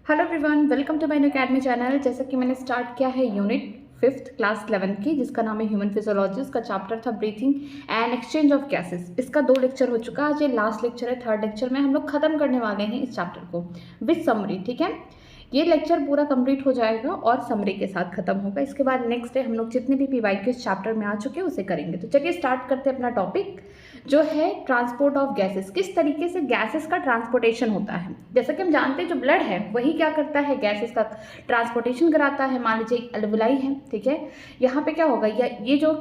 Hello everyone, welcome to my new academy channel. जैसा कि मैंने स्टार्ट किया है यूनिट 5th क्लास 11 की, जिसका नाम है ह्यूमन फिजियोलॉजी। उसका चैप्टर था breathing and exchange of gases. इसका 2 लेक्चर हो चुका है, आज ये लास्ट लेक्चर है। 3rd लेक्चर में हम लोग खत्म करने वाले हैं इस चैप्टर को विद समरी। ठीक है, ये लेक्चर पूरा कंप्लीट हो जाएगा और समरी के साथ खत्म होगा। इसके बाद नेक्स्ट डे हम लोग जितने भी पीवाईक्यू इस चैप्टर में आ चुके हैं उसे करेंगे। तो चलिए स्टार्ट करते हैं अपना टॉपिक, जो है ट्रांसपोर्ट ऑफ गैसेस। किस तरीके से गैसेस का ट्रांसपोर्टेशन होता है। जैसा कि हम जानते हैं, जो ब्लड है वही क्या करता है, गैसेस का ट्रांसपोर्टेशन कराता है। मान लीजिए एक एल्वेलाई है, ठीक है, यहाँ पे क्या होगा, ये जो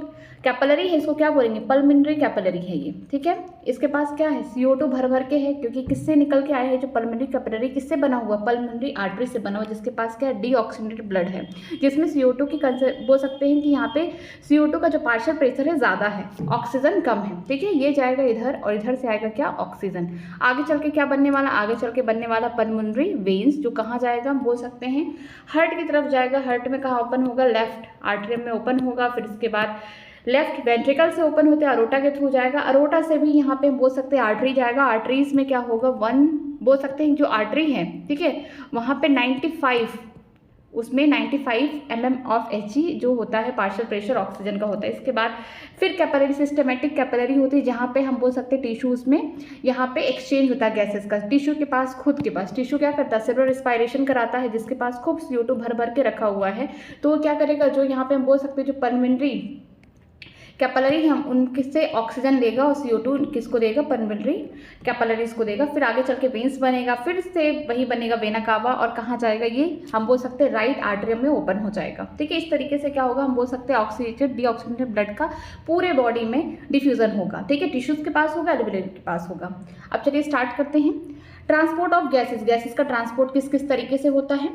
कैपिलरी है इसको क्या बोलेंगे, पल्मोनरी कैपिलरी है ये। ठीक है, इसके पास क्या है, CO2 भर भर के है, क्योंकि किससे निकल के आया है, जो पल्मोनरी कैपिलरी किससे बना हुआ, पल्मोनरी आर्टरी से बना हुआ, जिसके पास क्या है, डीऑक्सीजनेटेड ब्लड है, जिसमें CO2 की बोल सकते हैं कि यहाँ पे CO2 का जो पार्शियल प्रेशर है ज़्यादा है, ऑक्सीजन कम है। ठीक है, ये जाएगा इधर और इधर से आएगा क्या, ऑक्सीजन। आगे चल के क्या बनने वाला, आगे चल के बनने वाला पल्मोनरी वेन्स, जो कहाँ जाएगा, हम बोल सकते हैं हार्ट की तरफ जाएगा। हार्ट में कहाँ ओपन होगा, लेफ्ट आर्टरियम में ओपन होगा। फिर इसके बाद लेफ्ट वेंट्रिकल से ओपन होते अरोटा के थ्रू जाएगा। अरोटा से भी यहाँ पे बोल सकते हैं आर्टरी जाएगा। आर्टरीज में क्या होगा, 1 बोल सकते हैं जो आर्टरी है, ठीक है, वहाँ पे 95 उसमें 95 mm ऑफ Hg जो होता है पार्शियल प्रेशर ऑक्सीजन का होता है। इसके बाद फिर कैपिलरी, सिस्टमेटिक कैपिलरी होती है, जहाँ पे हम बोल सकते हैं टिश्यूज़ में यहाँ पे एक्सचेंज होता है गैसेस का। टिश्यू के पास खुद के पास टिश्यू क्या करता है, सेलुलर रिस्पायरेशन कराता है, जिसके पास खूब CO2 भर भर के रखा हुआ है। तो वो क्या करेगा, जो यहाँ पे हम बोल सकते हैं जो पल्मोनरी कैपिलरी हम उनसे ऑक्सीजन लेगा और CO2 किसको देगा, पल्मोनरी कैपिलरीज को देगा। फिर आगे चल के वेन्स बनेगा, फिर से वही बनेगा वेना कावा, और कहाँ जाएगा, ये हम बोल सकते हैं राइट आर्टरियम में ओपन हो जाएगा। ठीक है, इस तरीके से क्या होगा, हम बोल सकते हैं ऑक्सीजनेटेड डीऑक्सीजनेटेड ब्लड का पूरे बॉडी में डिफ्यूजन होगा। ठीक है, टिश्यूज के पास होगा, एल्वेओलाई के पास होगा। अब चलिए स्टार्ट करते हैं। ट्रांसपोर्ट ऑफ गैसेज, गैसेज का ट्रांसपोर्ट किस किस तरीके से होता है।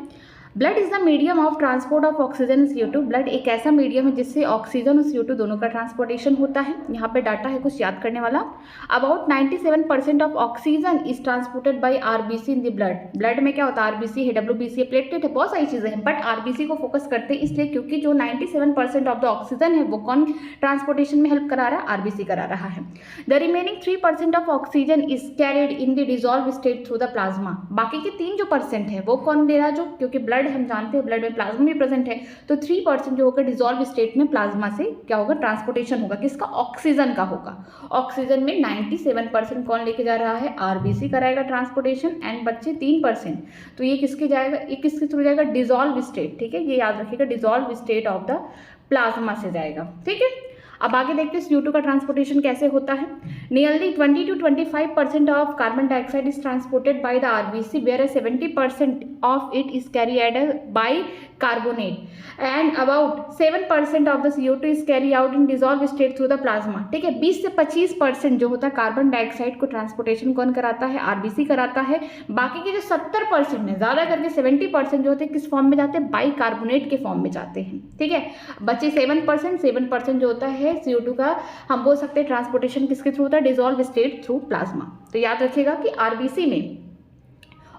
Blood is the medium of transport of oxygen and CO2। Blood एक ऐसा मीडियम है जिससे ऑक्सीजन और CO2 दोनों का ट्रांसपोर्टेशन होता है। यहाँ पे डाटा है कुछ याद करने वाला। About 97% of oxygen is transported bye RBC in the blood. Blood में क्या होता है, RBC है, WBC है, प्लेटलेट है, बहुत सारी चीज़ें हैं, बट RBC को फोकस करते हैं इसलिए क्योंकि जो 97% ऑफ द ऑक्सीजन है वो कौन ट्रांसपोर्टेशन में हेल्प करा रहा है, RBC करा रहा है। The remaining 3% of oxygen is carried in the dissolve state through the plasma. बाकी के 3 जो % है वो कौन दे रहा है, जो क्योंकि ब्लड हम जानते हैं ब्लड में प्लाज्मा भी प्रेजेंट है, तो 3% जो होगा डिजॉल्व स्टेट में प्लाज्मा से क्या होगा, ट्रांसपोर्टेशन होगा, किसका, ऑक्सीजन का होगा। ऑक्सीजन में 97% कौन लेके जा रहा है, RBC कराएगा ट्रांसपोर्टेशन, एंड बच्चे 3%, तो ये किसके जाएगा, ये किसके थ्रू जाएगा, डिजॉल्व स्टेट। ठीक है, ये याद रखिएगा, dissolve state of the plasma से जाएगा। ठीक है, अब आगे देखते हैं CO2 का ट्रांसपोर्टेशन कैसे होता है। Nearly 20 to 25% of carbon dioxide is transported by the RBC, where 70% of it is carried by carbonate, and about 7% of the CO2 is carry out in dissolve state through the plasma. ठीक है, 20 से 25% जो होता है carbon dioxide को transportation कौन कराता है, RBC कराता है। बाकी के जो 70% है, ज़्यादा करके 70% जो होते हैं किस फॉर्म में जाते हैं, बाई कार्बोनेट के फॉर्म में जाते हैं। ठीक है, बचे 7% जो होता है CO2 का, हम बोल सकते हैं ट्रांसपोर्टेशन किसके थ्रू होता है, डिजॉल्व स्टेट थ्रू प्लाज्मा। तो याद रखिएगा कि RBC में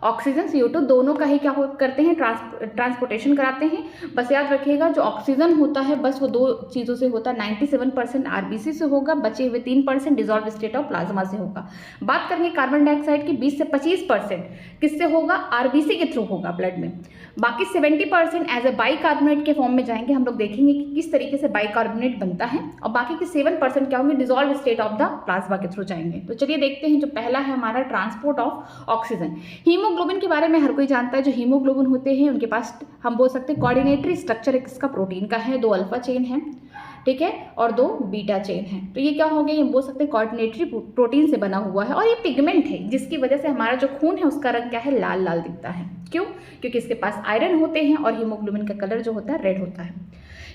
ऑक्सीजन CO2 दोनों का ही क्या करते हैं, ट्रांसपोर्टेशन कराते हैं। बस याद रखिएगा जो ऑक्सीजन होता है बस वो 2 चीज़ों से होता है, 97% RBC से होगा, बचे हुए 3% डिजॉल्व स्टेट ऑफ प्लाज्मा से होगा। बात करेंगे कार्बन डाइऑक्साइड की, 20 से 25% किससे होगा, RBC के थ्रू होगा ब्लड में। बाकी 70% एज ए बाइकार्बोनेट के फॉर्म में जाएंगे। हम लोग देखेंगे कि किस तरीके से बाइकार्बोनेट बनता है, और बाकी के 7% क्या होंगे, dissolve state of the plasma के थ्रू जाएंगे। तो चलिए देखते हैं, जो पहला है हमारा ट्रांसपोर्ट ऑफ ऑक्सीजन। हीमोग्लोबिन के बारे में हर कोई जानता है। जो हीमोग्लोबिन होते हैं उनके पास हम बोल सकते हैं कोऑर्डिनेटरी स्ट्रक्चर किसका, प्रोटीन का है, 2 अल्फा चेन है, ठीक है, और 2 बीटा चेन है। तो ये क्या हो गया, ये बोल सकते हैं कोऑर्डिनेटरी प्रोटीन से बना हुआ है, और ये पिगमेंट है जिसकी वजह से हमारा जो खून है उसका रंग क्या है, लाल लाल दिखता है। क्यों, क्योंकि इसके पास आयरन होते हैं, और हीमोग्लोबिन का कलर जो होता है रेड होता है।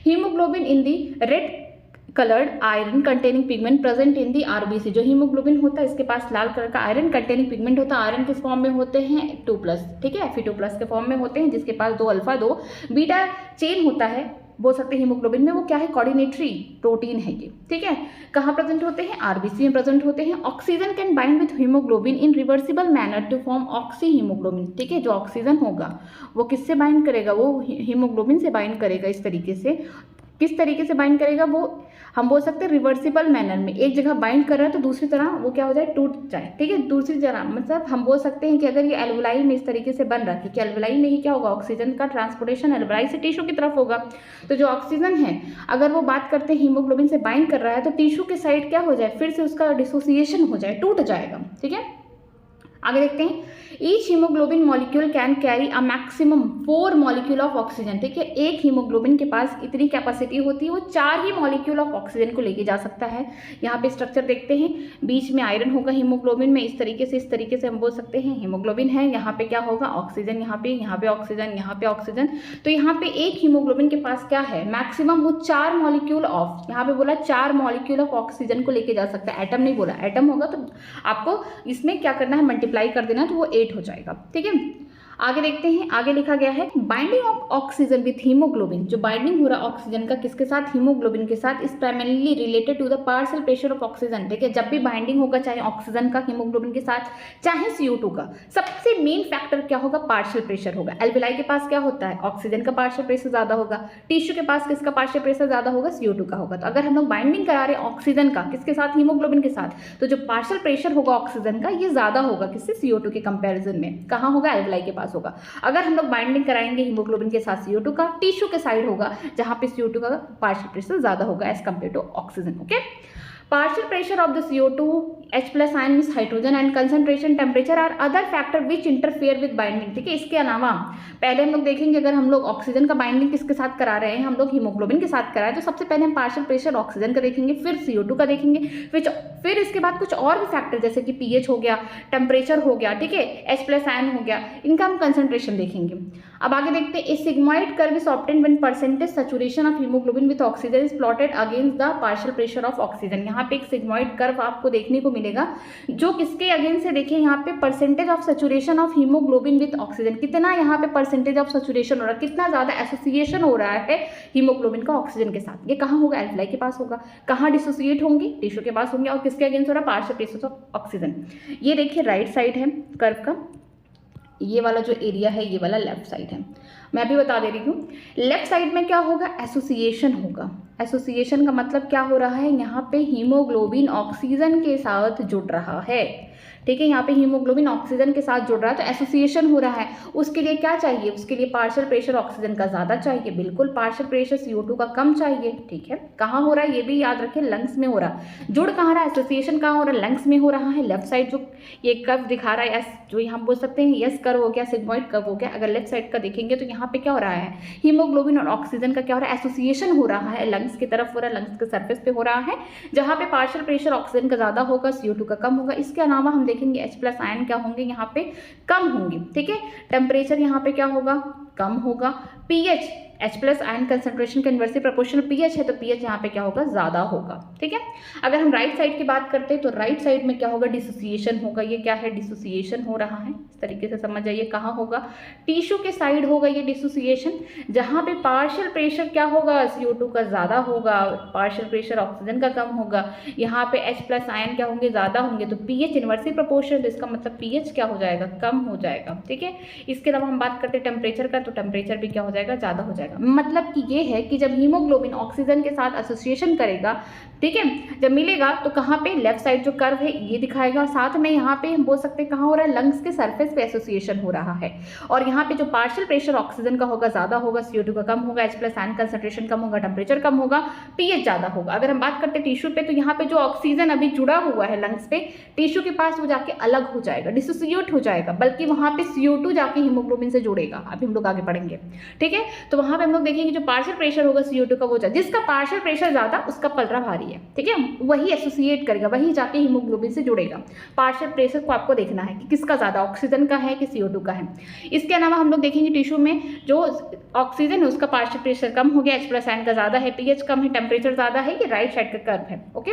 Haemoglobin in the red coloured iron containing pigment present in the RBC। जो हीमोग्लोबिन होता है इसके पास लाल कलर का आयरन कंटेनिंग पिगमेंट होता है। आयरन किस फॉर्म में होते हैं, 2+, ठीक है, Fe2+ के फॉर्म में होते हैं, जिसके पास 2 अल्फा 2 बीटा चेन होता है, बोल सकते हैं हीमोग्लोबिन में। वो क्या है, कोऑर्डिनेटरी प्रोटीन है ये। ठीक है, कहाँ प्रेजेंट होते हैं, RBC में प्रेजेंट होते हैं। Oxygen can bind with haemoglobin in reversible manner to form oxy haemoglobin. ठीक है, जो ऑक्सीजन होगा वो किससे बाइंड करेगा, वो हीमोग्लोबिन से बाइंड करेगा इस तरीके से, किस तरीके से बाइंड करेगा, वो हम बोल सकते हैं रिवर्सिबल मैनर में। एक जगह बाइंड कर रहा है तो दूसरी तरह वो क्या हो जाए, टूट जाए, ठीक है। दूसरी तरह मतलब हम बोल सकते हैं कि अगर ये एल्वुलाई में इस तरीके से बन रहा है, क्योंकि एल्वुलाई में ही क्या होगा, ऑक्सीजन का ट्रांसपोर्टेशन एल्वुलाई से टिश्यू की तरफ होगा। तो जो ऑक्सीजन है अगर वो बात करते हैं हीमोग्लोबिन से बाइंड कर रहा है तो टिश्यू के साइड क्या हो जाए, फिर से उसका डिसोसिएशन हो जाए, टूट जाएगा, ठीक है। आगे देखते हैं, each haemoglobin molecule can carry a maximum 4 molecule of oxygen, ठीक है। एक हीमोग्लोबिन के पास इतनी कैपेसिटी होती है, वो 4 ही मॉलिक्यूल ऑफ ऑक्सीजन को लेके जा सकता है। यहाँ पे स्ट्रक्चर देखते हैं, बीच में आयरन होगा हीमोग्लोबिन में, इस तरीके से हम बोल सकते हैं हीमोग्लोबिन है, यहाँ पे क्या होगा ऑक्सीजन, यहाँ पे ऑक्सीजन, यहाँ पे ऑक्सीजन। तो यहाँ पे एक हीमोग्लोबिन के पास क्या है, मैक्सिमम वो 4 मॉलिक्यूल ऑफ, यहाँ पे बोला 4 मॉलिक्यूल ऑफ ऑक्सीजन को लेके जा सकता है। एटम नहीं बोला, एटम होगा तो आपको इसमें क्या करना है, मल्टीप्लाई कर देना, तो वो 8 हो जाएगा, ठीक है। आगे देखते हैं, आगे लिखा गया है binding of oxygen with haemoglobin, जो बाइंडिंग हो रहा है ऑक्सीजन का किसके साथ, हीमोग्लोबिन के साथ, is primarily related to the partial pressure of oxygen, ठीक है। जब भी बाइंडिंग होगा चाहे ऑक्सीजन का हीमोग्लोबिन के साथ चाहे CO2 का, सबसे मेन फैक्टर क्या होगा, पार्शियल प्रेशर होगा। एल्वेलाई के पास क्या होता है, ऑक्सीजन का पार्शियल प्रेशर ज्यादा होगा, टिश्यू के पास किसका पार्शियल प्रेशर ज्यादा होगा, CO2 का होगा। तो अगर हम लोग बाइंडिंग करा रहे हैं ऑक्सीजन का किसके साथ, हीमोग्लोबिन के साथ, तो जो पार्शियल प्रेशर होगा ऑक्सीजन का ये ज्यादा होगा किससे, CO2 के कंपेरिजन में। कहाँ होगा, एल्वेलाई के पास होगा। अगर हम लोग बाइंडिंग कराएंगे हीमोग्लोबिन के साथ CO2 का, टिश्यू के साइड होगा जहां पे CO2 का पार्शियल प्रेशर ज्यादा होगा as compare to oxygen, okay. Partial pressure of the CO2 H+ ion is hydrogen and concentration temperature are other factor which interfere with binding, ठीक है। इसके अलावा पहले हम लोग देखेंगे, अगर हम लोग ऑक्सीजन का बाइंडिंग किसके साथ करा रहे हैं, हम लोग हीमोग्लोबिन के साथ कराए, तो सबसे पहले हम पार्शियल प्रेशर ऑक्सीजन का देखेंगे, फिर CO2 का देखेंगे, फिर इसके बाद कुछ और भी फैक्टर जैसे कि pH हो गया, टेम्परेचर हो गया, ठीक है, H+ आयन हो गया, इनका हम कंसंट्रेशन देखेंगे। अब आगे देखते हैं, a sigmoid curve is obtained when percentage saturation of haemoglobin with oxygen is plotted against the partial pressure of oxygen. यहाँ पे एक सिग्मॉइड कर्व आपको देखने को मिलेगा जो किसके अगेंस्ट से, देखिए यहाँ पे percentage of saturation of haemoglobin with oxygen, कितना यहाँ पे परसेंटेज ऑफ सैचुरेशन हो रहा है, कितना ज्यादा एसोसिएशन हो रहा है हीमोग्लोबिन का ऑक्सीजन के साथ। ये कहाँ होगा, एल्वेलाई के पास होगा। कहाँ डिसोसिएट होंगे, टिश्यू के पास होंगे, और किसके अगेंस्ट हो रहा है, पार्शियल प्रेशर ऑफ ऑक्सीजन। ये देखिए राइट साइड है कर्व का, ये वाला जो एरिया है ये वाला लेफ्ट साइड है। मैं अभी बता दे रही हूँ, लेफ्ट साइड में क्या होगा, एसोसिएशन होगा। एसोसिएशन का मतलब क्या हो रहा है, यहाँ पे हीमोग्लोबिन ऑक्सीजन के साथ जुड़ रहा है, ठीक है। यहाँ पे हीमोग्लोबिन ऑक्सीजन के साथ जुड़ रहा है तो एसोसिएशन हो रहा है। उसके लिए क्या चाहिए, उसके लिए पार्शियल प्रेशर ऑक्सीजन का ज़्यादा चाहिए, बिल्कुल पार्शियल प्रेशर CO2 का कम चाहिए, ठीक है। कहाँ हो रहा है ये भी याद रखें, लंग्स में हो रहा है। जुड़ कहाँ रहा है, एसोसिएशन कहाँ हो रहा है, लंग्स में हो रहा है। लेफ्ट साइड जो ये कर्व दिखा रहा है, एस जो हम बोल सकते हैं यस कर्व हो गया, सिग्मॉइड कर्व हो गया। अगर लेफ्ट साइड का देखेंगे तो यहाँ पे क्या हो रहा है, हीमोग्लोबिन और ऑक्सीजन का क्या हो रहा है, एसोसिएशन हो रहा है, लंग्स की तरफ हो रहा है, लंग्स के सर्फेस पे हो रहा है, जहाँ पे पार्शियल प्रेशर ऑक्सीजन का ज़्यादा होगा, CO2 का कम होगा। इसके अलावा हम देखेंगे H+ आयन क्या होंगे, यहाँ पे कम होंगे, ठीक है। टेम्परेचर यहाँ पे क्या होगा, कम होगा। pH H+ आयन कंसंट्रेशन का इन्वर्सली प्रोपोर्शनल pH है तो pH यहाँ पे क्या होगा, ज्यादा होगा, ठीक है। अगर हम राइट साइड की बात करते हैं तो राइट साइड में क्या होगा, डिसोसिएशन होगा। ये क्या है, डिसोसिएशन हो रहा है, इस तरीके से समझ जाइए। कहाँ होगा, टिश्यू के साइड होगा ये डिसोसिएशन, जहाँ पे पार्शियल प्रेशर क्या होगा, CO2 का ज्यादा होगा, पार्शियल प्रेशर ऑक्सीजन का कम होगा। यहाँ पे H+ आयन क्या होंगे, ज्यादा होंगे, तो pH इन्वर्सली प्रोपोर्शनल, तो इसका मतलब pH क्या हो जाएगा, कम हो जाएगा, ठीक है। इसके अलावा हम बात करते हैं टेम्परेचर का, तो टेम्परेचर भी क्या हो जाएगा, ज्यादा हो जाएगा। मतलब कि ये है कि जब हीमोग्लोबिन ऑक्सीजन के साथ एसोसिएशन करेगा, ठीक है, जब मिलेगा तो कहाँ पे, लेफ्ट साइड जो कर्व है ये दिखाएगा, साथ में यहाँ पे हम बोल सकते हैं कहाँ हो रहा है, लंग्स के सरफेस पे एसोसिएशन हो रहा है। और यहाँ पे जो पार्शियल प्रेशर ऑक्सीजन का होगा ज्यादा होगा, CO2 का कम होगा, H+ आयन कंसंट्रेशन कम होगा, टेम्परेचर कम होगा, pH ज्यादा होगा। अगर हम बात करते हैं टिश्यू पे, तो यहाँ पे जो ऑक्सीजन अभी जुड़ा हुआ है लंग्स पे, टिश्यू के पास वो जाके अलग हो जाएगा, डिसोसिएट हो जाएगा, बल्कि वहाँ पे CO2 जाके हीमोग्लोबिन से जुड़ेगा। अभी हम लोग आगे पढ़ेंगे, ठीक है। तो वहाँ पे हम लोग देखेंगे जो पार्शियल प्रेशर होगा CO2 का, वो जिसका पार्शियल प्रेशर ज्यादा उसका पलड़ा भारी है, ठीक है, वही एसोसिएट करेगा, वही जाके हीमोग्लोबिन से जुड़ेगा। पार्शियल प्रेशर को आपको देखना है कि किसका ज्यादा, ऑक्सीजन का है कि CO2 का है। इसके अलावा हम लोग देखेंगे टिश्यू में जो ऑक्सीजन है उसका पार्शियल प्रेशर कम हो गया, H+ आयन का ज्यादा है, pH कम है, टेम्परेचर ज्यादा है। ये राइट साइड का कर्व है, ओके।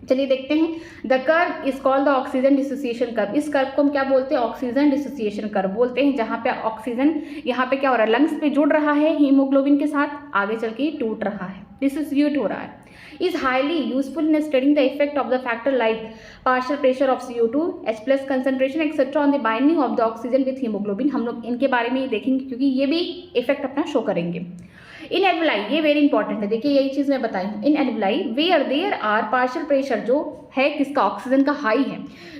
चलिए देखते हैं, the curve is called the oxygen dissociation curve. इस कर्व को हम क्या बोलते हैं, ऑक्सीजन डिसोसिएशन कर्व बोलते हैं, जहाँ पे ऑक्सीजन यहाँ पे क्या हो रहा है, लंग्स पे जुड़ रहा है हीमोग्लोबिन के साथ, आगे चल के टूट रहा है, डिसोसिएट हो रहा है। is highly useful in studying the effect of the factor like partial pressure of CO2, H+ concentration etc. on the binding of the oxygen with hemoglobin। हम लोग इनके बारे में ही देखेंगे क्योंकि ये भी इफेक्ट अपना शो करेंगे। इन एल्वुलाई, ये वेरी इंपॉर्टेंट है, देखिए यही चीज मैं बताई हूँ। In alveoli where there are partial pressure, जो है किसका, ऑक्सीजन का हाई है,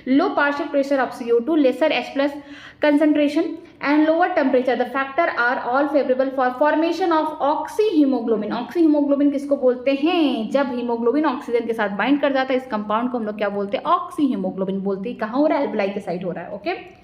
low partial pressure of CO2, lesser H+ concentration and lower temperature, the factor are all favourable for formation of oxy haemoglobin. Oxy haemoglobin किसको बोलते हैं, जब haemoglobin oxygen के साथ बाइंड कर जाता है, इस कंपाउंड को हम लोग क्या बोलते हैं, ऑक्सी हीमोग्लोबिन बोलते हैं। कहाँ हो रहा है, एल्वुलाई के साइड हो रहा है। Okay,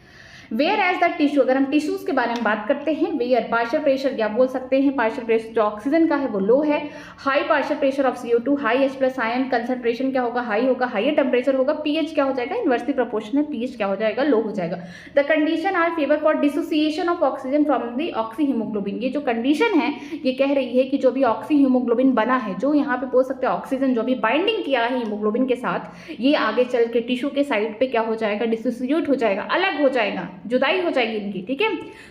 where as the tissue, अगर हम टिश्यूज के बारे में बात करते हैं, वेयर पार्शियल प्रेशर क्या बोल सकते हैं, पार्शियल प्रेशर जो ऑक्सीजन का है वो लो है, high partial pressure of CO2, high H+ ion concentration क्या होगा, हाई होगा, हाइयर टेम्परेचर होगा, pH क्या हो जाएगा, इनवर्सली प्रोपोर्शनल, pH क्या हो जाएगा, लो हो जाएगा। The condition our favour for dissociation of oxygen from the oxy haemoglobin. ये जो कंडीशन है ये कह रही है कि जो भी ऑक्सी हीमोग्लोबिन बना है, जो यहाँ पे बोल सकते हैं ऑक्सीजन जो भी बाइंडिंग किया है हीमोग्लोबिन के साथ, ये आगे चल के टिश्यू के साइड पे क्या हो जाएगा, डिसोसिएट हो जाएगा, अलग हो जाएगा, जुदाई हो जाएगी इनकी, ठीक है।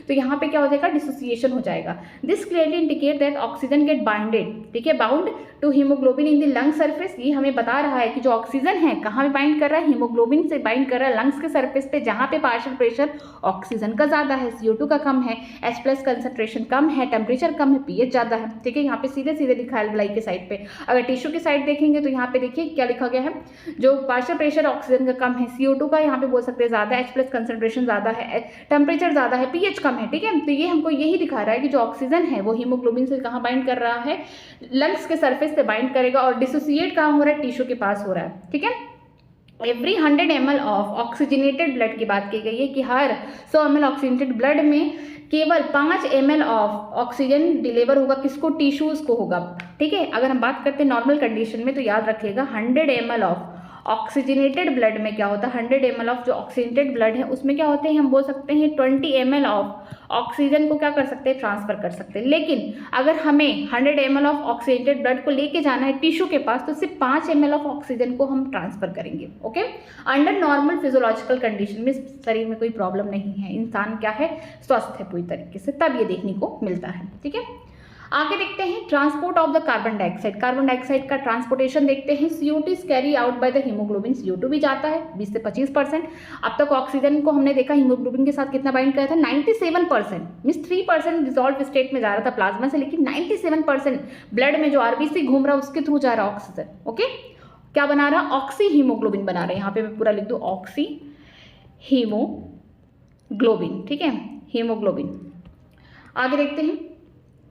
तो यहाँ पे क्या हो जाएगा, डिसोसिएशन हो जाएगा। This clearly indicate that oxygen get binded, ठीक है, bound to haemoglobin in the lung surface. ये हमें बता रहा है कि जो ऑक्सीजन है कहाँ पे बाइंड कर रहा है, हीमोग्लोबिन से बाइंड कर रहा है लंग्स के सरफेस पे, जहाँ पे पार्शियल प्रेशर ऑक्सीजन का ज्यादा है, CO2 का कम है, H+ कंसंट्रेशन कम है, टेम्परेचर कम है, pH ज्यादा है, ठीक है। यहाँ पे सीधे सीधे लिखा है एल्वुलाई के साइड पे। अगर टिश्यू की साइड देखेंगे तो यहाँ पे देखिए क्या लिखा गया है, जो पार्शियल प्रेशर ऑक्सीजन का कम है, CO2 का यहाँ पे बोल सकते हैं ज्यादा, H+ कंसंट्रेशन ज्यादा है, टेम्परेचर ज्यादा है, pH कम है, ठीक है। तो ये हमको यही दिखा रहा है कि जो ऑक्सीजन है वो हीमोग्लोबिन से कहाँ बाइंड कर रहा है, लंग्स के सरफेस से बाइंड करेगा, और डिसोसिएट कहाँ हो रहा है, टिश्यू के पास हो रहा है, ठीक है। Every 100 ml of oxygenated blood की बात की गई है कि हर 100 ml ऑक्सीजनेटेड ब्लड में केवल 5 ml ऑफ ऑक्सीजन डिलीवर होगा, किसको, टिश्यूज को होगा, ठीक है। अगर हम बात करते हैं नॉर्मल कंडीशन में तो याद रखिएगा 100 ml ऑफ ऑक्सीजनेटेड ब्लड में क्या होता है, 100 ml ऑफ जो ऑक्सीजनेटेड ब्लड है उसमें क्या होते हैं, हम बोल सकते हैं 20 ml ऑफ ऑक्सीजन को क्या कर सकते हैं, ट्रांसफर कर सकते हैं। लेकिन अगर हमें 100 ml ऑफ ऑक्सीजनेटेड ब्लड को लेके जाना है टिश्यू के पास तो सिर्फ 5 ml ऑफ ऑक्सीजन को हम ट्रांसफर करेंगे। Okay, under normal physiological condition में शरीर में कोई प्रॉब्लम नहीं है, इंसान क्या है, स्वस्थ है पूरी तरीके से, तब ये देखने को मिलता है, ठीक है। आगे देखते हैं transport of the carbon dioxide. Carbon dioxide का ट्रांसपोर्टेशन देखते हैं। CO2 is carry out by the haemoglobin, CO2 भी जाता है 20 से 25%। अब तक ऑक्सीजन को हमने देखा हीमोग्लोबिन के साथ कितना बाइंड किया था, 97%, मीन्स 3% डिजॉल्व स्टेट में जा रहा था प्लाज्मा से, लेकिन 97% ब्लड में जो RBC घूम रहा है उसके थ्रू जा रहा है ऑक्सीजन। ओके, क्या बना रहा, ऑक्सी हीमोग्लोबिन बना रहा है, यहाँ पे मैं पूरा लिख दूँ ऑक्सी हीमोग्लोबिन, ठीक है, हीमोग्लोबिन। आगे देखते हैं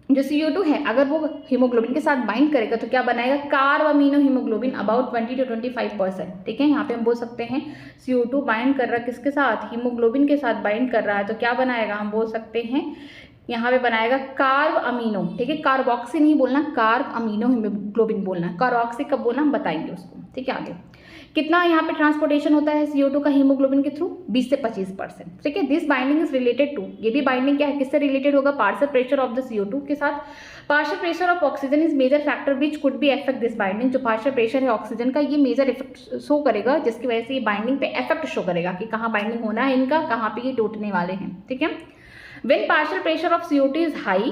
जो CO2 है अगर वो हीमोग्लोबिन के साथ बाइंड करेगा तो क्या बनाएगा, carb amino haemoglobin about 20 to 25%, ठीक है। यहाँ पे हम बोल सकते हैं CO2 बाइंड कर रहा है किसके साथ, हीमोग्लोबिन के साथ बाइंड कर रहा है, तो क्या बनाएगा, हम बोल सकते हैं यहाँ पे बनाएगा कार्ब अमीनो, ठीक है, कार्बोक्सी नहीं बोलना, कार्ब अमीनो हीमोग्लोबिन बोलना, कार्बोक्सी कब बोलना हम बताएंगे उसको, ठीक है। आगे कितना यहाँ पे ट्रांसपोर्टेशन होता है CO2 का हीमोग्लोबिन के थ्रू, 20 से 25%, ठीक है। This binding is related to, ये भी बाइंडिंग क्या है, किससे रिलेटेड होगा, partial pressure of the CO2 के साथ। Partial pressure of oxygen is major factor which could be affect this binding. जो पार्शियल प्रेशर है ऑक्सीजन का ये मेजर इफेक्ट शो करेगा, जिसकी वजह से ये बाइंडिंग पे इफेक्ट शो करेगा कि कहाँ बाइंडिंग होना है इनका, कहाँ पे ये टूटने वाले हैं, ठीक है। When partial pressure of CO2 is high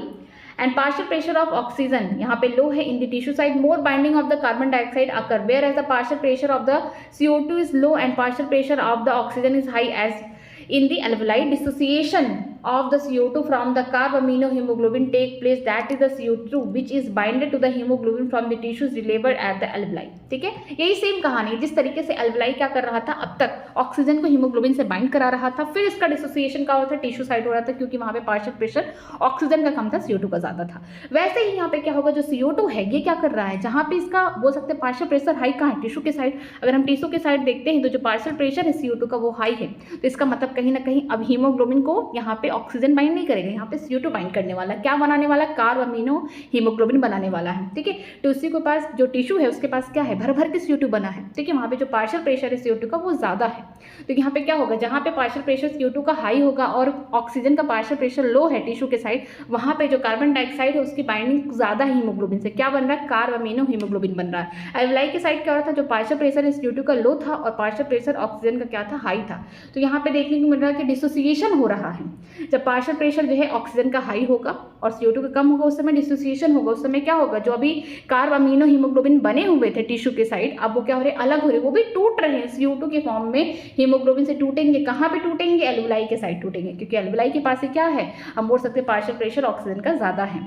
and partial pressure of oxygen यहाँ पे low है in the tissue side, more binding of the carbon dioxide occur, whereas the partial pressure of the CO2 is low and partial pressure of the oxygen is high, as in the alveoli. Dissociation of the CO2 from the carb amino hemoglobin take place, that is the CO2 which is binded to the hemoglobin from the tissues delivered at the alveoli, ठीक है। यही same कहानी, जिस तरीके से alveoli क्या कर रहा था, अब तक ऑक्सीजन को हीमोग्लोबिन से बाइंड करा रहा था, फिर इसका डिसोसिएशन का हो रहा था, टिश्यू साइड हो रहा था, क्योंकि वहाँ पे पार्शियल प्रेशर ऑक्सीजन का कम था, CO2 का ज्यादा था। वैसे ही यहाँ पे क्या होगा, जो CO2 है ये क्या कर रहा है, जहाँ पे इसका बोल सकते हैं पार्शियल प्रेशर हाई कहाँ है, टिश्यू के साइड। अगर हम टिश्यू के साइड देखते हैं तो जो पार्शियल प्रेशर है CO2 का वो हाई है, तो इसका मतलब कहीं ना कहीं अब हीमोग्लोबिन को यहाँ पे ऑक्सीजन बाइंड नहीं करेगा, यहाँ पे CO2 बाइंड करने वाला, क्या बनाने वाला, कार्ब अमीनो हीमोग्लोबिन बनाने वाला है, ठीक है। तो उसी के पास जो टिश्यू है उसके पास क्या है, भर भर के CO2 बना है, ठीक है। वहाँ पे जो पार्शियल प्रेशर है CO2 का वो ज़्यादा है, तो यहाँ पे क्या होगा, जहाँ पे पार्शियल प्रेशर CO2 का हाई होगा और ऑक्सीजन का पार्शियल प्रेशर लो है टिश्यू के साइड, वहाँ पे जो कार्बन डाइऑक्साइड है उसकी बाइंडिंग ज़्यादा है हीमोग्लोबिन से, क्या बन रहा है, कार्ब अमीनो हीमोग्लोबिन बन रहा है। एल्वुलाई के साइड क्या हो रहा था, जो पार्शियल प्रेशर CO2 का लो था और पार्शियल प्रेशर ऑक्सीजन का क्या था, हाई था। तो यहाँ पे देखने को मिल रहा है कि डिसोसिएशन हो रहा है, जब पार्शियल प्रेशर जो है ऑक्सीजन का हाई होगा और CO2 का कम होगा उस समय डिसोसिएशन होगा, उस समय क्या होगा, जो अभी कार्ब अमीनो हीमोग्लोबिन बने हुए थे टिश्यू के साइड, अब वो क्या हो रहे, अलग हो रहे, वो भी टूट रहे हैं CO2 के फॉर्म में, हीमोग्लोबिन से टूटेंगे, कहाँ पे टूटेंगे, एल्वुलाई के साइड टूटेंगे, क्योंकि एल्वुलाई के पास से क्या है, हम बोल सकते हैं पार्शियल प्रेशर ऑक्सीजन का ज्यादा है।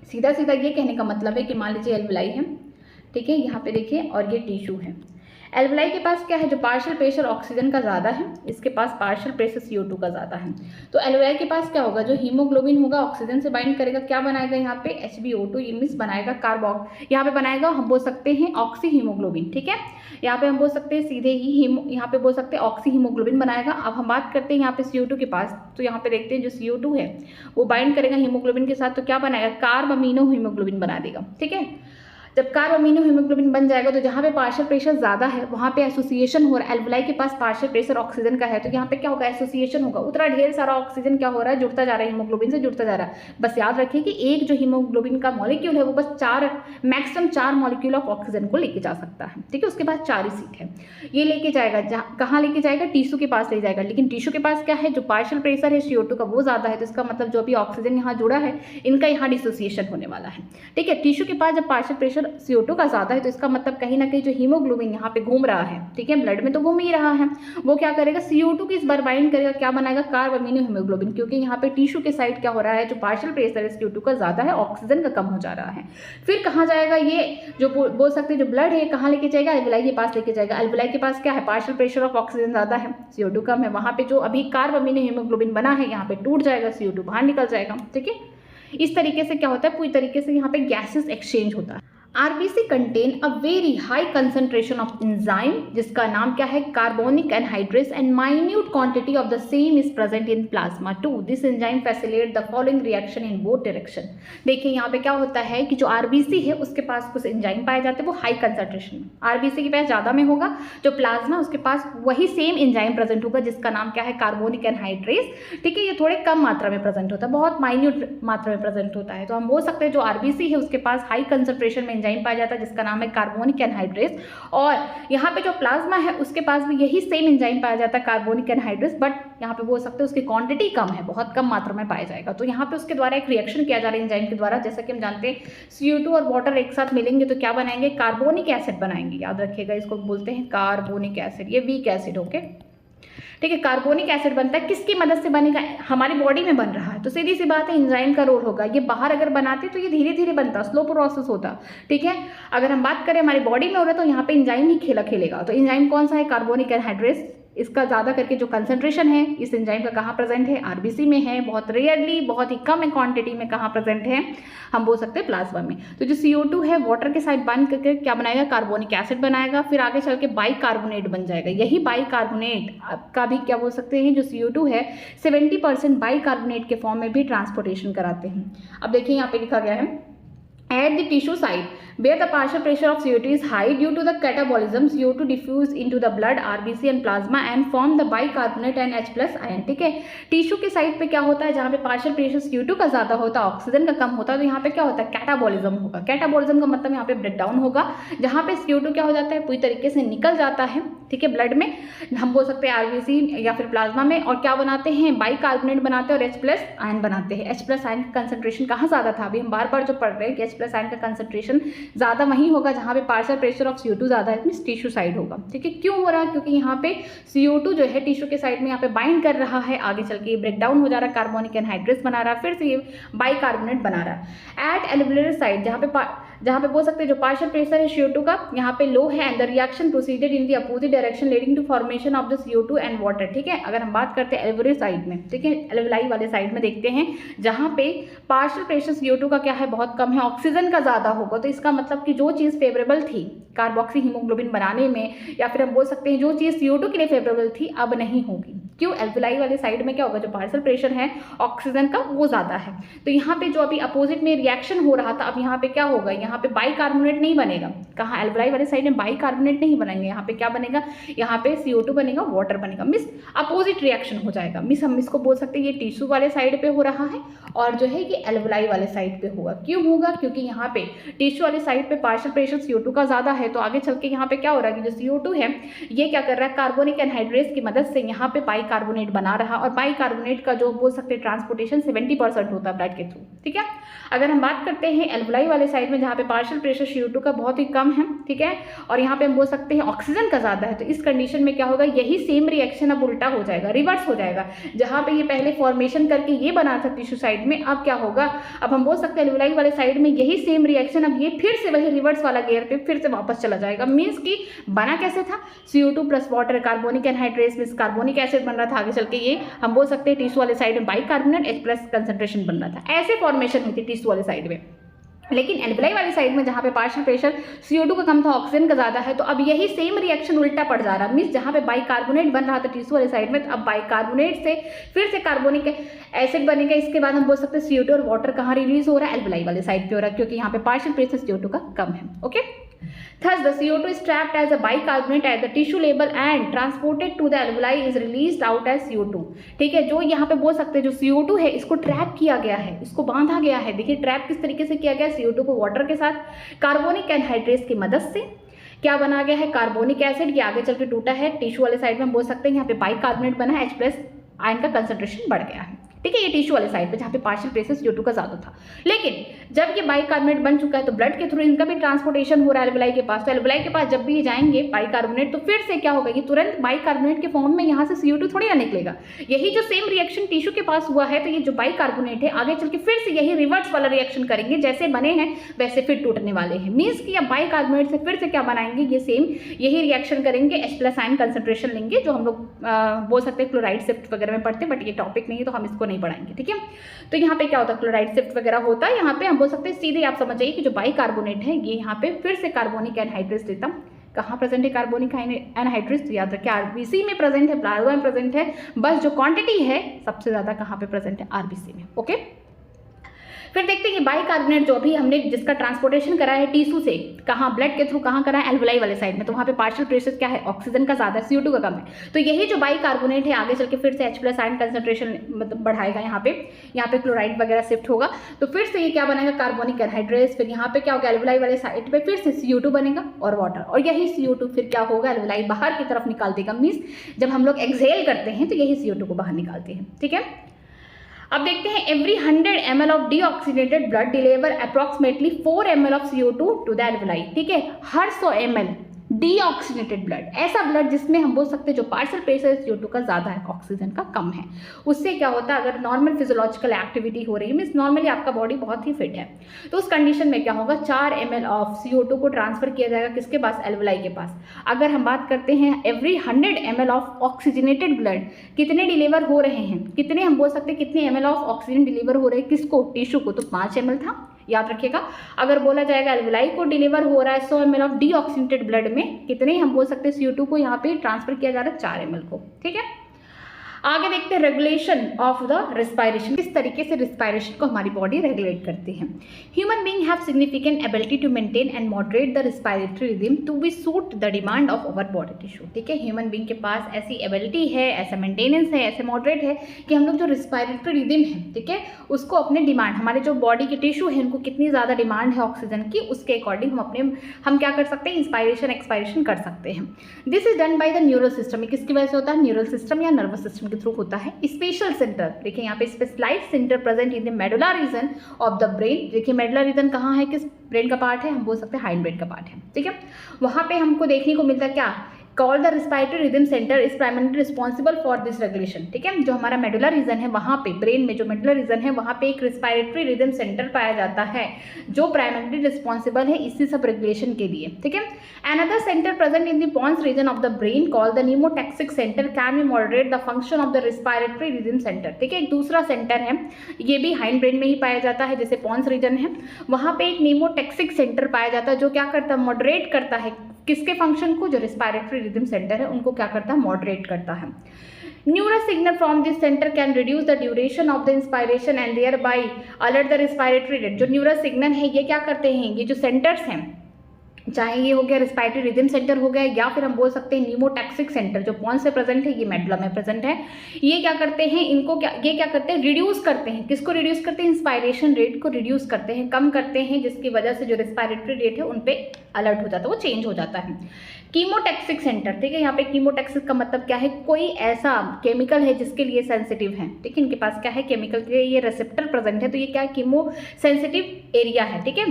सीधा सीधा ये कहने का मतलब है कि मान लीजिए एल्वलाई है, ठीक है, यहाँ पे देखिए, और ये टिश्यू है। एल्वलाई के पास क्या है, जो पार्शियल प्रेशर ऑक्सीजन का ज़्यादा है, इसके पास पार्शियल प्रेशर CO2 का ज़्यादा है। तो एल्वलाई के पास क्या होगा, जो हीमोग्लोबिन होगा ऑक्सीजन से बाइंड करेगा, क्या बनाएगा यहाँ पे HbO2, ये मीन्स बनाएगा यहाँ पे बनाएगा, हम बोल सकते हैं ऑक्सी हीमोग्लोबिन, ठीक है। यहाँ पे हम बोल सकते हैं सीधे ही यहाँ पे बोल सकते हैं ऑक्सी हीमोग्लोबिन बनाएगा। अब हम बात करते हैं यहाँ पे CO2 के पास, तो यहाँ पे देखते हैं जो CO2 है वो बाइंड करेगा हीमोग्लोबिन के साथ, तो क्या बनाएगा, कार्ब अमीनो हीमोग्लोबिन बना देगा, ठीक है। जब कार्ब अमीनो हीमोग्लोबिन बन जाएगा तो जहाँ पे पार्शियल प्रेशर ज़्यादा है वहाँ पे एसोसिएशन हो रहा है। एल्वलाई के पास पार्शियल प्रेशर ऑक्सीजन का है, तो यहाँ पे क्या होगा, एसोसिएशन होगा, उतना ढेर सारा ऑक्सीजन क्या हो रहा है, जुड़ता जा रहा है, हीमोग्लोबिन से जुड़ता जा रहा है। बस याद रखिए कि एक जो हीमोग्लोबिन का मॉलिक्यूल है वो बस मैक्सिमम 4 मॉलिक्यूल ऑफ ऑक्सीजन को लेके जा सकता है, ठीक है। उसके बाद 4 ही सीट है, ये लेके जाएगा, कहाँ लेके जाएगा, टिश्यू के पास ले जाएगा। लेकिन टिश्यू के पास क्या है, जो पार्शियल प्रेशर है CO2 का वो ज़्यादा है, तो इसका मतलब जो भी ऑक्सीजन यहाँ जुड़ा है इनका यहाँ डिसोसिएशन होने वाला है, ठीक है। टिश्यू के पास जब पार्शियल प्रेशर CO2 का है, तो इसका मतलब कहीं ना कहीं जो हीमोग्लोबिन यहाँ पे घूम रहा है, ठीक है, ब्लड में तो घूम ही रहा है, वो क्या करेगा, CO2 की इस बार बाइंड करेगा, क्या बनाएगा, कार्ब अमीनो हीमोग्लोबिन, क्योंकि यहाँ पे टिश्यू के साइड क्या हो रहा है, जो पार्शियल प्रेशर है CO2 का ज़्यादा है, ऑक्सीजन का कम हो जा रहा है। फिर कहाँ जाएगा, ये जो बोल सकते हैं जो ब्लड है कहाँ लेके जाएगा, एल्वलाई के पास लेके जाएगा। एल्वलाई के पास क्या है, पार्शियल प्रेशर ऑफ ऑक्सीजन ज़्यादा है, CO2 कम है, वहाँ पे जो अभी कार्ब अमीनो हीमोग्लोबिन बना है यहाँ पे टूट जाएगा, CO2 बाहर निकल जाएगा, ठीक है। इस तरीके से क्या होता है, पूरी तरीके से यहाँ पे गैसेस एक्सचेंज होता है। RBC contain a very high concentration of enzyme, जिसका नाम क्या है, carbonic anhydrase, and minute quantity of the same is present in plasma too. This enzyme facilitate the following reaction in both direction. देखिए यहाँ पे क्या होता है कि जो RBC है उसके पास कुछ एंजाइम पाए जाते हैं, वो हाई कंसंट्रेशन में, RBC के पास ज़्यादा में होगा, जो प्लाज्मा उसके पास वही सेम एंजाइम प्रेजेंट होगा, जिसका नाम क्या है, कार्बोनिक एनहाइड्रेस, ठीक है। ये थोड़े कम मात्रा में प्रेजेंट होता है, बहुत माइन्यूट मात्रा में प्रेजेंट होता है। तो हम बोल सकते हैं जो RBC है उसके पास हाई कंसंट्रेशन में एंजाइम पाया जाता है, जिसका नाम है कार्बोनिक एनहाइड्रेस, और यहाँ पे जो प्लाज्मा है उसके पास भी यही सेम एंजाइम पाया जाता है, कार्बोनिक एनहाइड्रेस, बट यहाँ पे बोल सकते हैं उसकी क्वांटिटी कम है, बहुत कम मात्रा में पाया जाएगा। तो यहाँ पे उसके द्वारा एक रिएक्शन किया जा रहा है एंजाइम के द्वारा, जैसा कि हम जानते हैं CO2 और वाटर एक साथ मिलेंगे तो क्या बनाएंगे, कार्बोनिक एसिड बनाएंगे। याद रखिएगा, इसको बोलते हैं कार्बोनिक एसिड, ये वीक एसिड, ओके, ठीक है। कार्बोनिक एसिड बनता है, किसकी मदद से बनेगा, हमारी बॉडी में बन रहा है, तो सीधी सी बात है एंजाइम का रोल होगा। ये बाहर अगर बनाते तो ये धीरे धीरे बनता, स्लो प्रोसेस होता, ठीक है। अगर हम बात करें हमारी बॉडी में हो रहा है तो यहाँ पे एंजाइम ही खेलेगा। तो एंजाइम कौन सा है, कार्बोनिक एनहाइड्रेस। इसका ज़्यादा करके जो कंसंट्रेशन है इस एंजाइम का कहाँ प्रेजेंट है, RBC में है, बहुत रेयरली, बहुत ही कम क्वांटिटी में कहाँ प्रेजेंट है, हम बोल सकते हैं प्लाज्मा में। तो जो CO2 है वाटर के साथ बाइंड करके क्या बनाएगा, कार्बोनिक एसिड बनाएगा, फिर आगे चल के बाइकार्बोनेट बन जाएगा। यही बाइकार्बोनेट का भी क्या बोल सकते हैं, जो CO2 है 70% बाइकार्बोनेट के फॉर्म में भी ट्रांसपोर्टेशन कराते हैं। अब देखिए यहाँ पे लिखा गया है, at the tissue site where the partial pressure of CO2 is high due to the catabolism, CO2 diffuse into the blood, RBC and plasma and form the bicarbonate and H+ ion, ठीक है। Tissue के side पे क्या होता है, जहाँ पे partial pressure CO2 का ज़्यादा होता है, ऑक्सीजन का कम होता है, तो यहाँ पे क्या होता है, कैटाबॉलिज्म होगा। कैटाबॉलिज्म का मतलब यहाँ पे ब्रेक डाउन होगा, जहाँ पे CO2 क्या हो जाता है, पूरी तरीके से निकल जाता है, ठीक है, ब्लड में, हम बोल सकते हैं RBC या फिर प्लाज्मा में, और क्या बनाते हैं, बाइकार्बोनेट बनाते हैं और H+ आयन बनाते हैं। H+ आयन का कंसंट्रेशन कहाँ ज़्यादा था, अभी हम बार बार जो पढ़ रहे हैं कि H+ आयन का कंसंट्रेशन ज़्यादा वहीं होगा जहाँ पे पार्शियल प्रेशर ऑफ CO2 ज़्यादा है, मींस टिश्यू साइड होगा, ठीक है। क्यों हो रहा है, क्योंकि यहाँ पे CO2 जो है टिश्यू के साइड में यहाँ पे बाइंड कर रहा है, आगे चल के ब्रेक डाउन हो जा रहा है, कार्बोनिक एनहाइड्रेस बना रहा है, फिर से ये बाइकार्बोनेट बना रहा है। एट एल्वुलर साइड जहाँ पे बोल सकते हैं जो पार्शियल प्रेशर है CO2 का यहाँ पे लो है, and the reaction proceeded in the opposite direction leading to formation of the CO2 and water, ठीक है। अगर हम बात करते हैं एल्वुलर साइड में, ठीक है, एल्वुलाई वाले साइड में देखते हैं जहाँ पे पार्शियल प्रेशर CO2 का क्या है, बहुत कम है, ऑक्सीजन का ज़्यादा होगा, तो इसका मतलब कि जो चीज़ फेवरेबल थी कार्बोक्सी हीमोग्लोबिन बनाने में, या फिर हम बोल सकते हैं जो चीज़ CO2 के लिए फेवरेबल थी अब नहीं होगी। क्यों, एल्वुलाई वाले साइड में क्या होगा, जो पार्शियल प्रेशर है ऑक्सीजन का वो ज़्यादा है, तो यहाँ पे जो अभी अपोजिट में रिएक्शन हो रहा था, अब यहाँ पे क्या होगा, यहाँ पे बाइकार्बोनेट नहीं बनेगा। कहाँ, एल्वुलाई वाले साइड में बाइकार्बोनेट नहीं बनेंगे, यहाँ पे क्या बनेगा, यहाँ पे CO2 बनेगा, वाटर बनेगा, मिस अपोजिट रिएक्शन हो जाएगा। मिस हम इसको बोल सकते हैं ये टिश्यू वाले साइड पे हो रहा है और जो है ये एल्वुलाई वाले साइड पे होगा। क्यों होगा, क्योंकि यहाँ पे टिश्यू वाले साइड पे पार्शियल प्रेशर CO2 का ज़्यादा है, तो आगे चल के यहाँ पे क्या हो रहा है कि जो CO2 है ये क्या कर रहा है, कार्बोनिक एनहाइड्रेस की मदद से यहाँ पे बाइकार्बोनेट बना रहा, और बाइकार्बोनेट का जो बोल सकते हैं ट्रांसपोर्टेशन 70% होता है ब्लड के थ्रू, ठीक है। अगर हम बात करते हैं एल्वुलाई वाले साइड में जहाँ पे पार्शियल प्रेशर CO2 का बहुत ही कम है, ठीक है, और यहाँ पे हम बोल सकते हैं ऑक्सीजन का ज़्यादा है, तो इस कंडीशन में क्या होगा, यही सेम रिएक्शन अब उल्टा हो जाएगा, रिवर्स हो जाएगा। जहाँ पे ये पहले फॉर्मेशन करके ये बना था टिश्यू साइड में, अब क्या होगा, अब हम बोल सकते हैं एल्वुलाई वाले साइड में यही सेम रिएक्शन अब ये फिर से वही रिवर्स वाला गियर पे फिर से वापस चला जाएगा। मीन्स कि बना कैसे था, CO2 plus water, carbonic anhydrase means carbonic acid बन रहा था, आगे चल के ये हम बोल सकते हैं टिश्यू वाले साइड में बाइकार्बोनेट H प्लस कंसंट्रेशन बन रहा था। ऐसे फॉर्मेशन हुई थी टिश्यू वाले साइड में। लेकिन एल्वुलाई वाली साइड में जहाँ पे पार्शियल प्रेशर CO2 का कम था, ऑक्सीजन का ज़्यादा है, तो अब यही सेम रिएक्शन उल्टा पड़ जा रहा है। मीन्स जहाँ पे बाइकार्बोनेट बन रहा था टिश्यू वाली साइड में, तो अब बाइकार्बोनेट से फिर से कार्बोनिक एसिड बनेगा। इसके बाद हम बोल सकते हैं CO2 और वाटर कहाँ रिलीज हो रहा है, एल्वुलाई वाले साइड पे हो रहा है, क्योंकि यहाँ पे पार्शियल प्रेशर CO2 का कम है। Okay, thus the CO2 is trapped as a bicarbonate at the tissue level and transported to the alveoli is released out as CO2। ठीक है, जो यहाँ पे बोल सकते हैं जो CO2 है इसको ट्रैप किया गया है, इसको बांधा गया है। देखिए ट्रैप किस तरीके से किया गया है, CO2 को वाटर के साथ कार्बोनिक एनहाइड्रेस की मदद से क्या बना गया है, कार्बोनिक एसिड। ये आगे चल के टूटा है, टिश्यू वाले साइड में हम बोल सकते हैं यहाँ पे बाइकार्बोनेट बना है, H प्लस आयन का कंसंट्रेशन बढ़ गया है। ठीक है, ये टिश्यू वाले साइड पे जहाँ पे पार्शियल प्रेशर CO2 का ज़्यादा था। लेकिन जब ये बाइकार्बोनेट बन चुका है तो ब्लड के थ्रू इनका भी ट्रांसपोर्टेशन हो रहा है एल्वुलाई के पास। तो एल्वुलाई के पास जब भी ये जाएंगे बाइकार्बोनेट, तो फिर से क्या होगा, ये तुरंत बाइकार्बोनेट के फॉर्म में यहाँ से CO2 थोड़ी ना निकलेगा। यही जो सेम रिएक्शन टिश्यू के पास हुआ है, तो ये जो बाइकार्बोनेट है आगे चल के फिर से यही रिवर्स वाला रिएक्शन करेंगे, जैसे बने हैं वैसे फिर टूटने वाले हैं। मीन्स कि अब बाइकार्बोनेट से फिर से क्या बनाएंगे, ये सेम यही रिएक्शन करेंगे, H प्लस आयन कंसंट्रेशन लेंगे, जो हम लोग बोल सकते हैं क्लोराइड शिफ्ट वगैरह में पढ़ते हैं, बट ये टॉपिक नहीं है तो हम इसको नहीं पढ़ाएंगे। ठीक है, तो यहाँ पे क्या होता है, क्लोराइड शिफ्ट वगैरह होता है। यहाँ पे हम बोल सकते हैं सीधे आप समझ जाइए कि जो बाइकार्बोनेट है ये यहाँ पे फिर से कार्बोनिक एनहाइड्रेस देता। कहाँ प्रेजेंट है कार्बोनिक एनहाइड्रेस, तो याद रखिए RBC में प्रेजेंट है, प्लाज्मा में प्रेजेंट है, बस जो क्वांटिटी है सबसे ज़्यादा कहाँ पे प्रेजेंट है, RBC में। ओके, फिर देखते हैं कि बाइकार्बोनेट जो अभी हमने जिसका ट्रांसपोर्टेशन करा है टिश्यू से, कहाँ ब्लड के थ्रू कहाँ करा है, एल्वुलाई वाले साइड में, तो वहाँ पे पार्शियल प्रेशर क्या है, ऑक्सीजन का ज़्यादा है, CO2 का कम है। तो यही जो बाइकार्बोनेट है आगे चल के फिर से H प्लस आयन कंसंट्रेशन मतलब बढ़ाएगा, यहाँ पे क्लोराइड वगैरह शिफ्ट होगा, तो फिर से ये क्या बनेगा, कार्बोनिक एनहाइड्रेस। फिर यहाँ पे क्या होगा, एल्वुलाई वाले साइड पे फिर से CO2 बनेगा और वाटर, और यही CO2 फिर क्या होगा, एल्वुलाई बाहर की तरफ निकाल देगा। मीन्स जब हम लोग एक्सहेल करते हैं तो यही CO2 को बाहर निकालते हैं। ठीक है, अब देखते हैं every 100 ml of deoxygenated blood deliver approximately 4 ml of CO2 to the alveoli. ठीक है, हर 100 ml डीऑक्सीनेटेड ब्लड, ऐसा ब्लड जिसमें हम बोल सकते हैं जो पार्शियल प्रेशर CO2 का ज़्यादा है, ऑक्सीजन का कम है, उससे क्या होता है, अगर नॉर्मल फिजियोलॉजिकल एक्टिविटी हो रही है, मीन्स नॉर्मली आपका बॉडी बहुत ही फिट है, तो उस कंडीशन में क्या होगा, 4 ml ऑफ CO2 को ट्रांसफर किया जाएगा किसके पास, एल्वुलाई के पास। अगर हम बात करते हैं every 100 ml of oxygenated blood कितने डिलीवर हो रहे हैं, कितने हम बोल सकते हैं कितने ml ऑफ ऑक्सीजन डिलीवर हो रहे हैं किसको, टिश्यू को, तो 5 ml था, याद रखिएगा। अगर बोला जाएगा एल्वुलाई को डिलीवर हो रहा है 100 ml ऑफ डीऑक्सीनेटेड ब्लड में, कितने हम बोल सकते हैं CO2 को यहाँ पे ट्रांसफर किया जा रहा है, 4 ml को। ठीक है, आगे देखते हैं रेगुलेशन ऑफ द रेस्पायरेशन, किस तरीके से रेस्पायरेशन को हमारी बॉडी रेगुलेट करती है। Human being have significant ability to maintain and moderate the respiratory rhythm to be suit the demand of our body tissue. ठीक है, ह्यूमन बीइंग के पास ऐसी एबिलिटी है, ऐसा मेंटेनेंस है, ऐसे मॉडरेट है कि हम लोग जो रेस्पायरेटरी रिदम है, ठीक है, उसको अपने डिमांड, हमारे जो बॉडी के टिश्यू है उनको कितनी ज़्यादा डिमांड है ऑक्सीजन की, उसके अकॉर्डिंग हम क्या कर सकते हैं, इंस्पायरेशन एक्सपायरेशन कर सकते हैं। This is done by the neural system. किसकी वजह से होता है, न्यूरल सिस्टम या नर्वस सिस्टम के थ्रू होता है। स्पेशल सेंटर, देखिए यहाँ पे specialised centre present in the medulla region of the brain. देखिए मेडुला रीजन कहाँ है, किस ब्रेन का पार्ट है, हम बोल सकते हैं हाइंड ब्रेन का पार्ट है। ठीक है, वहाँ पे हमको देखने को मिलता है क्या, called the respiratory rhythm centre is primary responsible for this regulation. ठीक है, जो हमारा मेडुला रीजन है वहाँ पे ब्रेन में जो मेडुला रीजन है वहाँ पे एक रेस्पिरेटरी रिदम सेंटर पाया जाता है जो प्राइमरी रिस्पॉन्सिबल है इसी सब रेगुलेशन के लिए। ठीक है, another centre present in the pons region of the brain called the pneumotaxic centre can be moderate the function of the respiratory rhythm centre. ठीक है, एक दूसरा सेंटर है, ये भी हाइंड ब्रेन में ही पाया जाता है, जैसे पोन्स रीजन है, वहाँ पे एक न्यूमोटैक्सिक सेंटर पाया जाता है जो क्या करता है, मॉडरेट करता है किसके फंक्शन को, जो रेस्पिरेटरी रिदम सेंटर है उनको क्या करता है, मॉडरेट करता है। Neural signal from this centre can reduce the duration of the inspiration and thereby alert the respiratory rate. जो न्यूरल सिग्नल है ये क्या करते हैं, ये जो सेंटर्स हैं, चाहे ये हो गया रेस्पिरेटरी रिदम सेंटर हो गया या फिर हम बोल सकते हैं न्यूमोटैक्सिक सेंटर जो पॉन्स से प्रेजेंट है, ये मेडुला में प्रेजेंट है, ये क्या करते हैं, इनको ये क्या करते हैं, रिड्यूस करते हैं, किसको रिड्यूस करते हैं, इंस्पायरेशन रेट को रिड्यूस करते हैं, कम करते हैं, जिसकी वजह से जो रेस्पिरेटरी रेट है उन पे अलर्ट हो जाता है, वो चेंज हो जाता है। कीमोटैक्सिक सेंटर, ठीक है, यहाँ पे कीमोटैक्सिक का मतलब क्या है, कोई ऐसा केमिकल है जिसके लिए सेंसिटिव है, ठीक है, इनके पास क्या है, केमिकल के ये रिसेप्टर प्रेजेंट है, तो ये क्या है, कीमो सेंसिटिव एरिया है, ठीक है।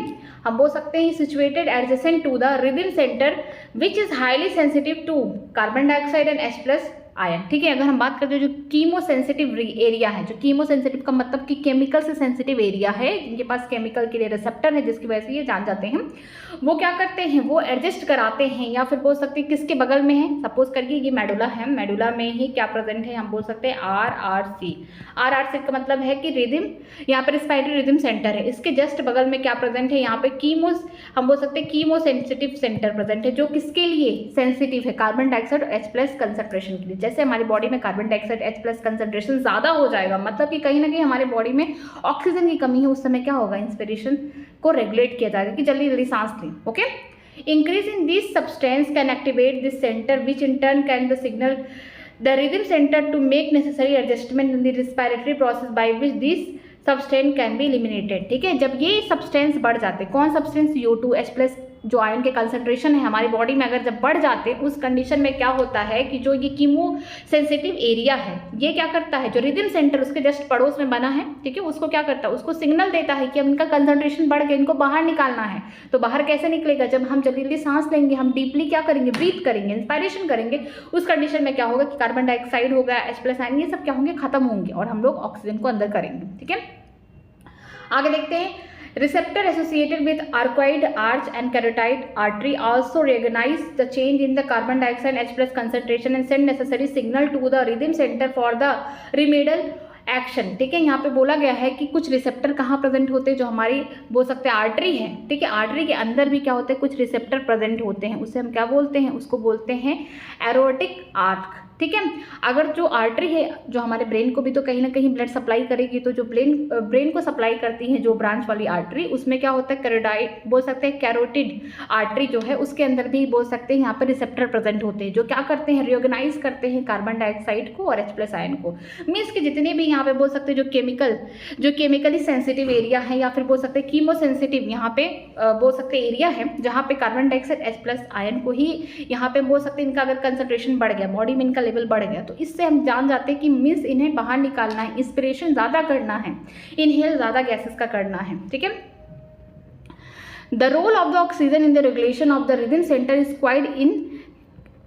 हम बोल सकते हैं situated adjacent to the rhythm centre which is highly sensitive to carbon dioxide and H+ ion, ठीक है। अगर हम बात करते हैं जो कीमो सेंसिटिव एरिया है, जो कीमो सेंसिटिव का मतलब कि केमिकल से सेंसिटिव एरिया है, जिनके पास केमिकल के लिए रिसेप्टर है, जिसकी वजह से ये जान जाते हैं, वो क्या करते हैं, वो एडजस्ट कराते हैं, या फिर बोल सकते हैं किसके बगल में है, सपोज करके ये मेडुला है, मेडुला में ही क्या प्रेजेंट है, हम बोल सकते हैं RRC। RRC का मतलब है कि रिदम, यहाँ पर रिस्पायरेटरी रिदम सेंटर है, इसके जस्ट बगल में क्या प्रेजेंट है, यहाँ पे कीमो, हम बोल सकते हैं कीमो सेंसिटिव सेंटर प्रेजेंट है, जो किसके लिए सेंसिटिव है, कार्बन डाइऑक्साइड और H+ कंसंट्रेशन के लिए। जैसे हमारी बॉडी में कार्बन डाइऑक्साइड H+ कंसंट्रेशन ज़्यादा हो जाएगा, मतलब कि कहीं ना कहीं हमारे बॉडी में ऑक्सीजन की कमी है, उस समय क्या होगा, इंस्पिरेशन को रेगुलेट किया जाएगा कि जल्दी जल्दी सांस लें, okay. Increase in this substance can activate this centre which in turn can the signal the rhythm centre to make necessary adjustment in the respiratory process by which this substance can be eliminated, ठीक है। जब ये substance बढ़ जाते हैं, कौन substance, CO2 H+ जो ion के कंसंट्रेशन है हमारी बॉडी में अगर जब बढ़ जाते हैं, उस कंडीशन में क्या होता है कि जो ये कीमो सेंसिटिव एरिया है, ये क्या करता है, जो रिदम सेंटर उसके जस्ट पड़ोस में बना है, ठीक है, उसको क्या करता है, उसको सिग्नल देता है कि अब इनका कंसंट्रेशन बढ़ गया, इनको बाहर निकालना है। तो बाहर कैसे निकलेगा, जब हम जल्दी जल्दी सांस लेंगे, हम डीपली क्या करेंगे, ब्रीथ करेंगे, इंस्पायरेशन करेंगे, उस कंडीशन में क्या होगा कि कार्बन डाइऑक्साइड होगा, H+ आयन, ये सब क्या होंगे, खत्म होंगे, और हम लोग ऑक्सीजन को अंदर करेंगे, ठीक है। आगे देखते हैं, receptor associated with arcuate arch and carotid artery also recognize the change in the carbon dioxide H+ concentration and send necessary signal to the rhythm center for the remedial action, ठीक है। यहाँ पे बोला गया है कि कुछ रिसेप्टर कहाँ प्रेजेंट होते हैं, जो हमारी बोल सकते हैं आर्टरी है, ठीक है, आर्टरी के अंदर भी क्या होते हैं, कुछ रिसेप्टर प्रेजेंट होते हैं, उसे हम क्या बोलते हैं, उसको बोलते हैं एरोटिक आर्क, ठीक है। अगर जो आर्टरी है जो हमारे ब्रेन को भी तो कहीं ना कहीं ब्लड सप्लाई करेगी, तो जो ब्रेन को सप्लाई करती है जो ब्रांच वाली आर्टरी, उसमें क्या होता है, कैरोटाइड बोल सकते हैं, कैरोटिड आर्टरी जो है उसके अंदर भी बोल सकते हैं यहाँ पर रिसेप्टर प्रेजेंट होते हैं, जो क्या करते हैं, रियोगनाइज करते हैं कार्बन डाइऑक्साइड को और H+ आयन को। मीन्स कि जितने भी यहाँ पे बोल सकते हैं जो केमिकली सेंसिटिव एरिया है, या फिर बोल सकते हैं कीमो सेंसिटिव यहाँ पे बोल सकते हैं एरिया है, जहाँ पे कार्बन डाइऑक्साइड H+ आयन को ही यहाँ पे बोल सकते हैं, इनका अगर कंसंट्रेशन बढ़ गया, बॉडी में इनका लेवल बढ़ गया, तो इससे हम जान जाते हैं कि मीन्स इन्हें बाहर निकालना है, इंस्पिरेशन ज़्यादा करना है, इनहेल ज़्यादा गैसेस का करना है, ठीक है। The role of the oxygen in the regulation of the rhythm centre is quite in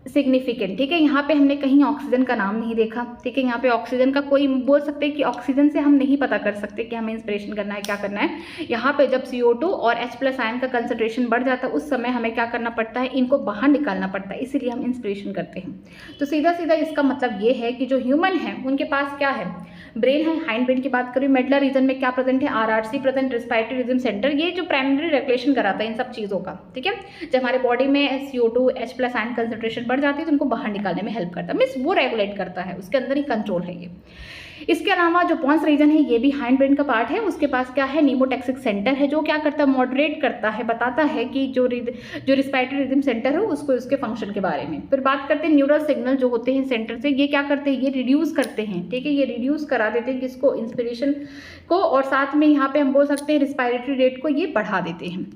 significant, ठीक है। यहाँ पे हमने कहीं ऑक्सीजन का नाम नहीं देखा, ठीक है, यहाँ पे ऑक्सीजन का कोई बोल सकते हैं कि ऑक्सीजन से हम नहीं पता कर सकते कि हमें इंस्पिरेशन करना है, क्या करना है। यहाँ पे जब CO2 और H+ आयन का कंसंट्रेशन बढ़ जाता है, उस समय हमें क्या करना पड़ता है, इनको बाहर निकालना पड़ता है, इसीलिए हम इंस्पिरेशन करते हैं। तो सीधा सीधा इसका मतलब ये है कि जो ह्यूमन है उनके पास क्या है, ब्रेन है, हाइंड ब्रेन की बात करें, मेडुला रीजन में क्या प्रेजेंट है, RRC present, respiratory rhythm centre, ये जो प्राइमरी रेगुलेशन कराता है इन सब चीज़ों का, ठीक है। जब हमारे बॉडी में CO2 H+ आयन कंसंट्रेशन बढ़ जाती है तो उनको बाहर निकालने में हेल्प करता है, मीन्स वो रेगुलेट करता है, उसके अंदर ही कंट्रोल है ये। इसके अलावा जो पॉन्स रीजन है ये भी हाइंड ब्रेन का पार्ट है, उसके पास क्या है, नीमोटैक्सिक सेंटर है, जो क्या करता है, मॉडरेट करता है, बताता है कि जो रिस्पायरेटरी रिदम सेंटर हो उसको, उसके फंक्शन के बारे में। फिर बात करते हैं न्यूरल सिग्नल जो होते हैं सेंटर से, ये क्या करते हैं, ये रिड्यूस करते हैं, ठीक है, ये रिड्यूस करा देते हैं किसको, इंस्पिरेशन को, और साथ में यहाँ पे हम बोल सकते हैं रिस्पायरेटरी रेट को ये बढ़ा देते हैं।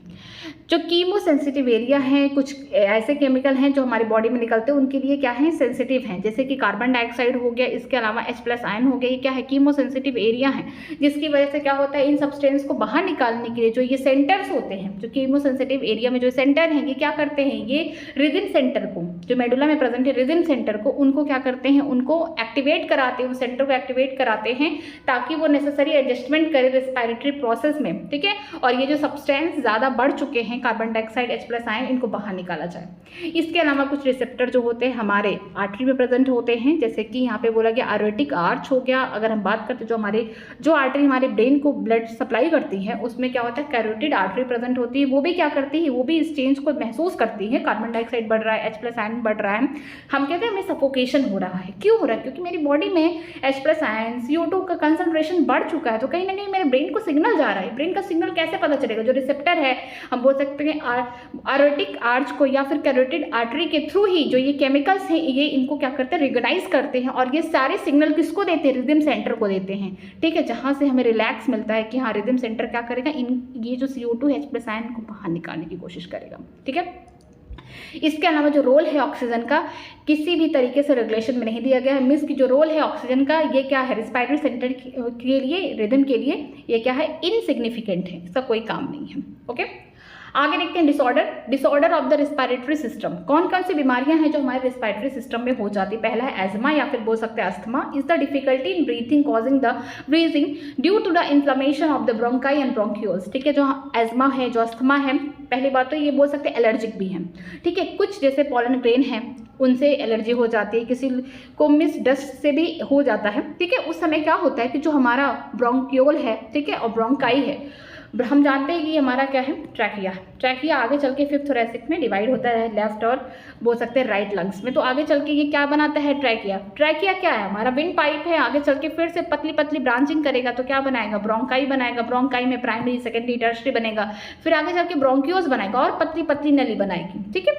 जो कीमो सेंसिटिव एरिया है, कुछ ऐसे केमिकल हैं जो हमारी बॉडी में निकलते हैं, उनके लिए क्या है, सेंसिटिव हैं, जैसे कि कार्बन डाइऑक्साइड हो गया, इसके अलावा H+ आयन हो गया, ये क्या है, कीमो सेंसिटिव एरिया है, जिसकी वजह से क्या होता है, इन सब्सटेंस को बाहर निकालने के लिए जो ये सेंटर्स होते हैं, जो कीमो सेंसिटिव एरिया में जो सेंटर हैं, ये क्या करते हैं, ये रिदम सेंटर को, जो मेडुला में प्रेजेंट है रिदम सेंटर को, उनको क्या करते हैं, उनको एक्टिवेट कराते हैं, उस सेंटर को एक्टिवेट कराते हैं ताकि वो नेसेसरी एडजस्टमेंट करे रिस्पायरेटरी प्रोसेस में, ठीक है। और ये जो सब्सटेंस ज़्यादा बढ़ चुके हैं, कार्बन डाइऑक्साइड H+ आयन, इनको बाहर निकाला जाए। इसके अलावा कुछ रिसेप्टर जो होते हैं हमारे आर्टरी में प्रेजेंट होते हैं, जैसे कि यहाँ पे बोला गया आर्टरिक आर्च हो गया। अगर हम बात करते हैं जो आर्टरी हमारे ब्रेन को ब्लड सप्लाई करती है, उसमें क्या होता है, कैरोटिड आर्टरी प्रेजेंट होती है, वो भी क्या करती है, वो भी इस चेंज को महसूस करती है, कार्बन डाइऑक्साइड बढ़ रहा है, H+ आयन बढ़ रहा है, हम कहते हैं हमें सफोकेशन हो रहा है। क्यों हो रहा है, क्योंकि मेरी बॉडी में H+ आयन, CO2 का कंसंट्रेशन बढ़ चुका है, तो कहीं ना कहीं मेरे ब्रेन को सिग्नल जा रहा है। ब्रेन का सिग्नल कैसे पता चलेगा, जो रिसेप्टर है, हम बोल सकते हैं आर्टरिक आर्च को या फिर कैरोटिड आर्टरी के थ्रू ही जो ये केमिकल्स हैं, ये इनको क्या करते हैं, रिकॉग्नाइज करते हैं, और ये सारे सिग्नल किसको देते हैं, रिदम सेंटर को देते हैं, ठीक है, जहाँ से हमें रिलैक्स मिलता है कि हाँ रिदम सेंटर क्या करेगा, ये जो CO2 H+ आयन को बाहर निकालने की कोशिश करेगा, ठीक है। इसके अलावा जो रोल है ऑक्सीजन का किसी भी तरीके से रेगुलेशन में नहीं दिया गया है। मीन्स कि जो रोल है ऑक्सीजन का ये क्या है, रिस्पायरेटरी सेंटर के लिए, रिदम के लिए ये क्या है, इनसिग्निफिकेंट है, इसका कोई काम नहीं है। ओके, आगे देखते हैं disorder of the respiratory system. कौन कौन सी बीमारियां हैं जो हमारे रिस्पायरेटरी सिस्टम में हो जाती है। पहला है एजमा या फिर बोल सकते हैं asthma. Is the difficulty in breathing causing the breathing due to the inflammation of the bronchi and bronchioles. ठीक है, जो एजमा है, जो अस्थमा है, पहली बात तो ये बोल सकते हैं एलर्जिक भी है। ठीक है, कुछ जैसे पॉलन ग्रेन है उनसे एलर्जी हो जाती है, किसी को मिस डस्ट से भी हो जाता है। ठीक है, उस समय क्या होता है कि जो हमारा ब्रोंक्यूल है, ठीक है, और ब्रोंकाई है, हम जानते हैं कि हमारा क्या है, ट्रैकिया आगे चल के फिफ्थ थोरैसिक में डिवाइड होता है, लेफ्ट और बोल सकते हैं राइट लंग्स में। तो आगे चल के ये क्या बनाता है, ट्रैकिया क्या है, हमारा विंड पाइप है। आगे चल के फिर से पतली पतली ब्रांचिंग करेगा तो क्या बनाएगा, ब्रोंकाई बनाएगा। ब्रोंकाई में प्राइमरी, सेकेंडरी, टर्शरी बनेगा। फिर आगे चल के ब्रोंक्यूल्स बनाएगा और पतली पतली नली बनाएगी। ठीक है,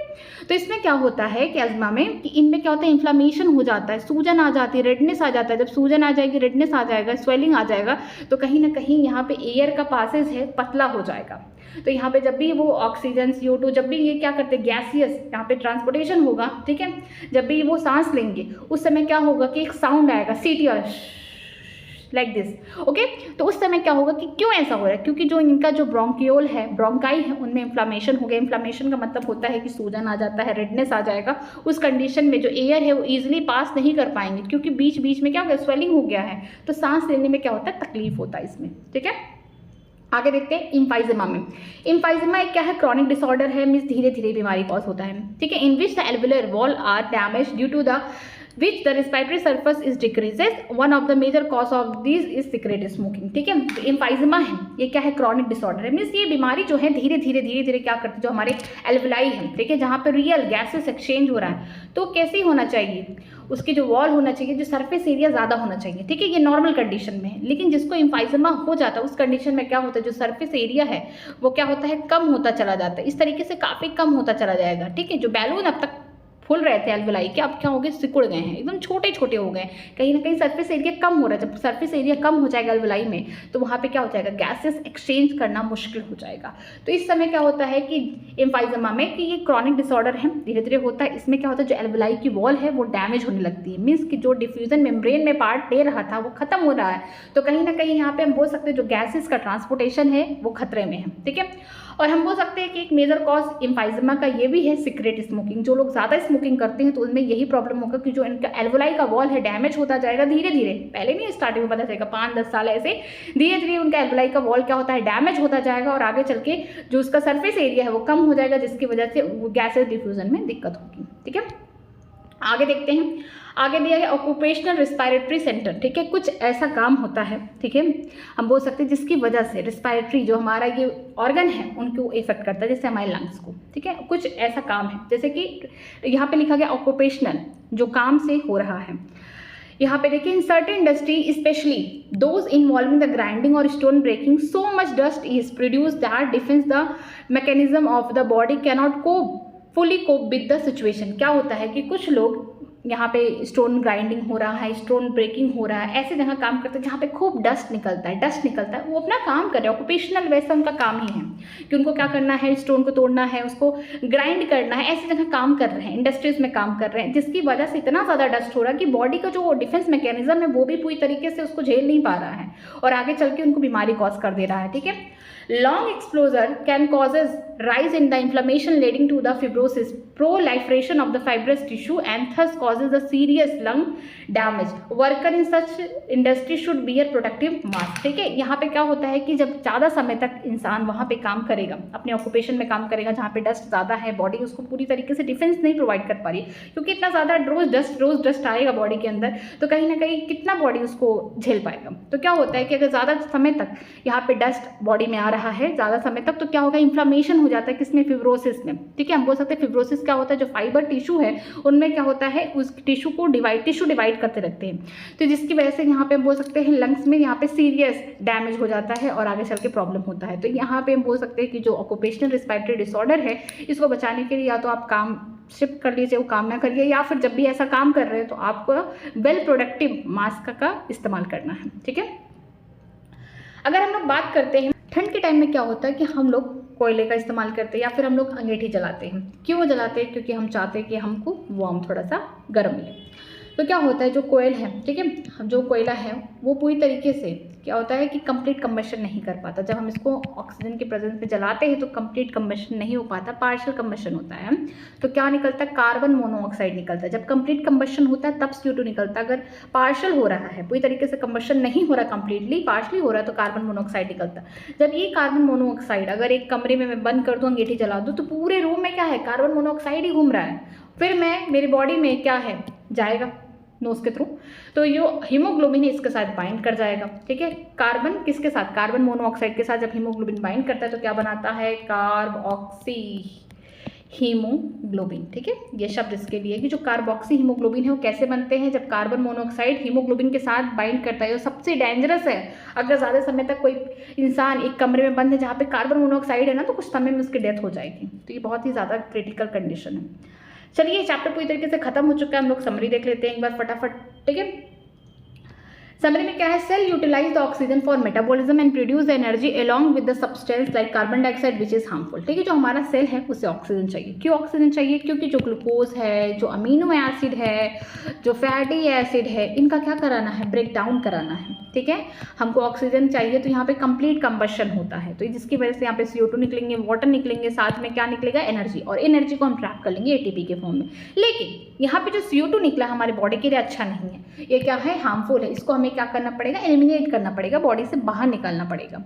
तो इसमें क्या होता है कि अस्थमा में कि इनमें क्या होता है, इन्फ्लामेशन हो जाता है, सूजन आ जाती है, रेडनेस आ जाता है। जब सूजन आ जाएगी, रेडनेस आ जाएगा, स्वेलिंग आ जाएगा, तो कहीं ना कहीं यहाँ पे एयर का पासेज है पतला हो जाएगा। तो यहाँ पे जब भी वो ऑक्सीजन, CO2, जब भी ये क्या करते हैं, गैसियस यहाँ पे ट्रांसपोर्टेशन होगा। ठीक है, जब भी वो सांस लेंगे उस समय क्या होगा कि एक साउंड आएगा, सीटीआर लाइक दिस। ओके, तो उस समय क्या होगा कि क्यों ऐसा हो रहा है, क्योंकि जो इनका जो ब्रोंक्यूल है, ब्रोंकाई है, उनमें इन्फ्लामेशन हो गया। इन्फ्लामेशन का मतलब होता है कि सूजन आ जाता है, रेडनेस आ जाएगा। उस कंडीशन में जो एयर है वो ईजिली पास नहीं कर पाएंगे, क्योंकि बीच बीच में क्या हो गया, स्वेलिंग हो गया है, तो सांस लेने में क्या होता है, तकलीफ होता है इसमें। ठीक है, आगे देखते हैं इम्फाइजेमा में। इम्फाइजेमा एक क्या है, क्रॉनिक डिसऑर्डर है, मीन्स धीरे धीरे बीमारी कॉज होता है। ठीक है, in which the alveolar wall are damage due to the which the respiratory surface is decreases. One of the major cause of these is cigarette smoking. ठीक है, एम्फाइजेमा है, ये क्या है, क्रॉनिक डिसऑर्डर है। मीन्स ये बीमारी जो है धीरे धीरे क्या करती है, जो हमारे एल्वेलाई है, ठीक है, जहाँ पे रियल गैसेस एक्सचेंज हो रहा है, तो कैसे होना चाहिए, उसकी जो वॉल होना चाहिए, जो सरफेस एरिया ज़्यादा होना चाहिए। ठीक है, ये नॉर्मल कंडीशन में है। लेकिन जिसको एम्फाइजेमा हो जाता है उस कंडीशन में क्या होता है, जो सरफेस एरिया है वो क्या होता है, कम होता चला जाता है। इस तरीके से काफ़ी कम होता चला जाएगा। ठीक है, जो बैलून अब तक फुल रहे थे एल्वेलाई के, अब क्या हो गए, सिकुड़ गए हैं, एकदम छोटे छोटे हो गए। कहीं ना कहीं सरफेस एरिया कम हो रहा है। जब सरफेस एरिया कम हो जाएगा एल्वेलाई में, तो वहाँ पे क्या हो जाएगा, गैसेस एक्सचेंज करना मुश्किल हो जाएगा। तो इस समय क्या होता है कि एम्फाइजेमा में, कि ये क्रॉनिक डिसऑर्डर है, धीरे धीरे होता है। इसमें क्या होता है, जो एल्वेलाई की वॉल है वो डैमेज होने लगती है। मीन्स कि जो डिफ्यूजन मेम्ब्रेन में पार्ट ले रहा था वो खत्म हो रहा है। तो कहीं ना कहीं यहाँ पे हम बोल सकते हैं जो गैसेस का ट्रांसपोर्टेशन है वो खतरे में है। ठीक है, और हम बोल सकते हैं कि एक मेजर कॉज एम्फाइजेमा का ये भी है, सिगरेट स्मोकिंग। जो लोग ज़्यादा स्मोकिंग करते हैं तो उनमें यही प्रॉब्लम होगा कि जो इनका एल्वेलाई का वॉल है डैमेज होता जाएगा धीरे धीरे। पहले नहीं, स्टार्टिंग में पता चलेगा, 5-10 साल ऐसे धीरे धीरे उनका एल्वेलाई का वॉल क्या होता है, डैमेज होता जाएगा, और आगे चल के जो उसका सरफेस एरिया है वो कम हो जाएगा, जिसकी वजह से गैसेस डिफ्यूजन में दिक्कत होगी। ठीक है, आगे देखते हैं। आगे दिया है ऑक्यूपेशनल रिस्पायरेटरी सेंटर। ठीक है, कुछ ऐसा काम होता है, ठीक है, हम बोल सकते हैं जिसकी वजह से रिस्पायरेटरी जो हमारा ये ऑर्गन है उनको इफेक्ट करता है, जैसे हमारे लंग्स को। ठीक है, कुछ ऐसा काम है, जैसे कि यहाँ पे लिखा गया ऑक्यूपेशनल, जो काम से हो रहा है। यहाँ पे देखिए, in certain industry specially those involving the grinding और stone breaking, so much dust is produce that defence the mechanism of the body cannot fully cope with the situation. क्या होता है कि कुछ लोग यहाँ पे स्टोन ग्राइंडिंग हो रहा है, स्टोन ब्रेकिंग हो रहा है, ऐसे जगह काम करते हैं जहाँ पे खूब डस्ट निकलता है, वो अपना काम कर रहे हैं, ऑक्यूपेशनल वैसा उनका काम ही है कि उनको क्या करना है, स्टोन को तोड़ना है, उसको ग्राइंड करना है, ऐसी जगह काम कर रहे हैं, इंडस्ट्रीज में काम कर रहे हैं, जिसकी वजह से इतना ज़्यादा डस्ट हो रहा है कि बॉडी का जो डिफेंस मैकेनिज्म है वो भी पूरी तरीके से उसको झेल नहीं पा रहा है, और आगे चल के उनको बीमारी कॉज कर दे रहा है। ठीक है, long exposure can causes rise in the inflammation leading to the fibrosis, proliferation of the fibrous tissue, and thus causes a serious lung damage. Worker in such industry should wear protective mask. ठीक है, यहाँ पे क्या होता है कि जब ज़्यादा समय तक इंसान वहाँ पे काम करेगा, अपने ऑक्यूपेशन में काम करेगा जहाँ पे डस्ट ज़्यादा है, बॉडी उसको पूरी तरीके से डिफेंस नहीं प्रोवाइड कर पा रही, क्योंकि इतना ज़्यादा रोज डस्ट आएगा बॉडी के अंदर, तो कहीं ना कहीं कितना बॉडी उसको झेल पाएगा। तो क्या होता है कि अगर ज़्यादा समय तक यहाँ पे डस्ट बॉडी में आ रहा है ज़्यादा समय तक, तो क्या होगा, इन्फ्लामेशन हो जाता है, किसमें, फिब्रोसिस में। ठीक है, हम बोल सकते हैं फिब्रोसिस क्या होता है, जो फाइबर टिश्यू है उनमें क्या होता है, उस टिश्यू को डिवाइड करते रहते हैं, तो जिसकी वजह से यहाँ पे हम बोल सकते हैं लंग्स में यहाँ पे सीरियस डैमेज हो जाता है और आगे चल के प्रॉब्लम होता है। तो यहाँ पे हम बोल सकते हैं कि जो ऑक्यूपेशनल रिस्पायरेटरी डिसऑर्डर है, इसको बचाने के लिए या तो आप काम शिफ्ट कर लीजिए, वो काम ना करिए, या फिर जब भी ऐसा काम कर रहे हैं तो आपको वेल प्रोडक्टिव मास्क का इस्तेमाल करना है। ठीक है, अगर हम लोग बात करते हैं ठंड के टाइम में क्या होता है कि हम लोग कोयले का इस्तेमाल करते हैं या फिर हम लोग अंगीठी जलाते हैं। क्यों जलाते हैं? क्योंकि हम चाहते हैं कि हमको वार्म थोड़ा सा गर्म मिले। तो क्या होता है, जो कोयल है, ठीक है, जो कोयला है वो पूरी तरीके से क्या होता है कि कंप्लीट कंबशन नहीं कर पाता। जब हम इसको ऑक्सीजन के प्रेजेंस में जलाते हैं तो कंप्लीट कंबशन नहीं हो पाता, पार्शियल कंबशन होता है। तो क्या निकलता है? कार्बन मोनोऑक्साइड निकलता है। जब कंप्लीट कंबशन होता है तब CO2 निकलता है। अगर पार्शियल हो रहा है, पूरी तरीके से कंबशन नहीं हो रहा, कंप्लीटली पार्शली हो रहा है, तो कार्बन मोनोऑक्साइड निकलता है। जब ये कार्बन मोनोऑक्साइड अगर एक कमरे में मैं बंद कर दूँ, अंगीठी जला दूँ, तो पूरे रूम में क्या है? कार्बन मोनोऑक्साइड ही घूम रहा है। फिर मेरी बॉडी में क्या है? जाएगा नोज के थ्रू, तो जो हीमोग्लोबिन है इसके साथ बाइंड कर जाएगा, ठीक है। कार्बन किसके साथ? कार्बन मोनोऑक्साइड के साथ जब हीमोग्लोबिन बाइंड करता है तो क्या बनाता है? कार्बोक्सी हीमोग्लोबिन, ठीक है। ये शब्द इसके लिए कि जो कार्बोक्सी हीमोग्लोबिन है वो कैसे बनते हैं? जब कार्बन मोनोऑक्साइड हीमोग्लोबिन के साथ बाइंड करता है। वो सबसे डेंजरस है। अगर ज़्यादा समय तक कोई इंसान एक कमरे में बंद है जहाँ पे कार्बन मोनोऑक्साइड है ना, तो कुछ समय में उसकी डेथ हो जाएगी। तो ये बहुत ही ज़्यादा क्रिटिकल कंडीशन है। चलिए, चैप्टर पूरी तरीके से खत्म हो चुका है। हम लोग समरी देख लेते हैं एक बार फटाफट, ठीक है। समरी में क्या है? Cell utilise the oxygen for metabolism and produce the energy along with the substance like carbon dioxide which is harmful, ठीक है। जो हमारा सेल है उसे ऑक्सीजन चाहिए। क्यों ऑक्सीजन चाहिए? क्योंकि जो ग्लूकोज है, जो अमीनो एसिड है, जो फैटी एसिड है, इनका क्या कराना है? ब्रेक डाउन कराना है, ठीक है। हमको ऑक्सीजन चाहिए, तो यहाँ पे कंप्लीट कंबशन होता है, तो जिसकी वजह से यहाँ पे CO2 निकलेंगे, वाटर निकलेंगे, साथ में क्या निकलेगा? एनर्जी। और एनर्जी को हम ट्रैप कर लेंगे ATP के फॉर्म में। लेकिन यहाँ पे जो CO2 निकला हमारे बॉडी के लिए अच्छा नहीं है, ये क्या है? हार्मफुल है। इसको हमें क्या करना पड़ेगा? एलिमिनेट करना पड़ेगा, बॉडी से बाहर निकालना पड़ेगा।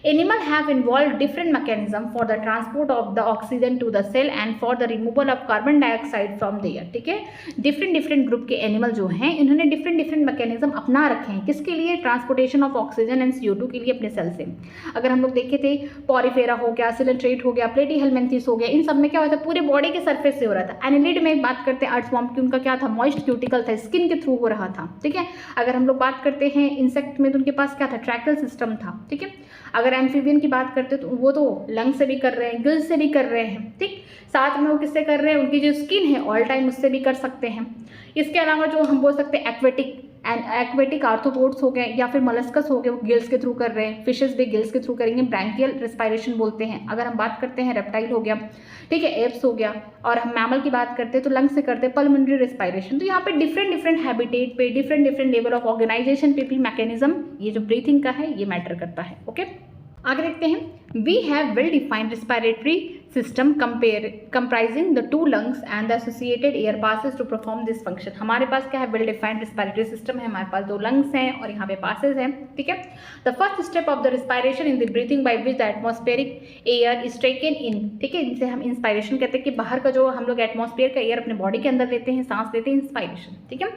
Animal have involved different mechanism for the transport of the oxygen to the cell and for the removal of carbon dioxide from the air, ठीक है। डिफरेंट ग्रुप के एनिमल जो हैं इन्होंने डिफरेंट मैकेनिज्म अपना रखे हैं। किसके लिए? Transportation of oxygen and CO2 के लिए अपने सेल से। अगर हम लोग देखे थे, पॉरीफेरा हो गया, सिलेंट्रेट हो गया, प्लेटीहेलमिन्थेस हो गया, इन सब में क्या होता है? पूरे बॉडी के सरफेस से हो रहा था। एनिलिड में बात करते हैं अर्थवॉर्म की, उनका क्या था? मॉइस्ट क्यूटिकल था, स्किन के थ्रू हो रहा था, ठीक है। अगर हम लोग बात करते हैं इंसेक्ट में तो उनके पास क्या था? ट्रैकल सिस्टम था, ठीक है। अगर एम्फीबियन की बात करते तो वो तो लंग से भी कर रहे हैं, गिल्स से भी कर रहे हैं, ठीक। साथ में वो किससे कर रहे हैं? उनकी जो स्किन है ऑल टाइम उससे भी कर सकते हैं। इसके अलावा जो हम बोल सकते हैं एक्वेटिक आर्थ्रोपोड्स हो गए या फिर मलस्कस हो गए, वो गिल्स के थ्रू कर रहे हैं। फिशेस भी गिल्स के थ्रू करेंगे, ब्रैंकियल रेस्पिरेशन बोलते हैं। अगर हम बात करते हैं रेप्टाइल हो गया, ठीक है, एप्स हो गया, और हम मैमल की बात करते हैं तो लंग से करते हैं पल्मोनरी रेस्पिरेशन। तो यहाँ पे डिफरेंट हैबिटेट पे डिफरेंट लेवल ऑफ ऑर्गेनाइजेशन पे भी मैकेनिज्म, ये जो ब्रीथिंग का है ये मैटर करता है, ओके। आगे देखते हैं। We have well defined respiratory system comprising the 2 lungs and the associated air passes to perform this function. हमारे पास क्या है? वेल डिफाइंड रिस्पिरेटरी सिस्टम है, हमारे पास 2 lungs हैं और यहाँ पे पासेस हैं, ठीक है। The first step of the respiration in the breathing by which the atmospheric air is taken in, ठीक है। इनसे हम इंस्पायरेशन कहते हैं कि बाहर का जो हम लोग एटमॉस्फेयर का एयर अपने बॉडी के अंदर लेते हैं, सांस लेते हैं, इंस्पायरेशन, ठीक है।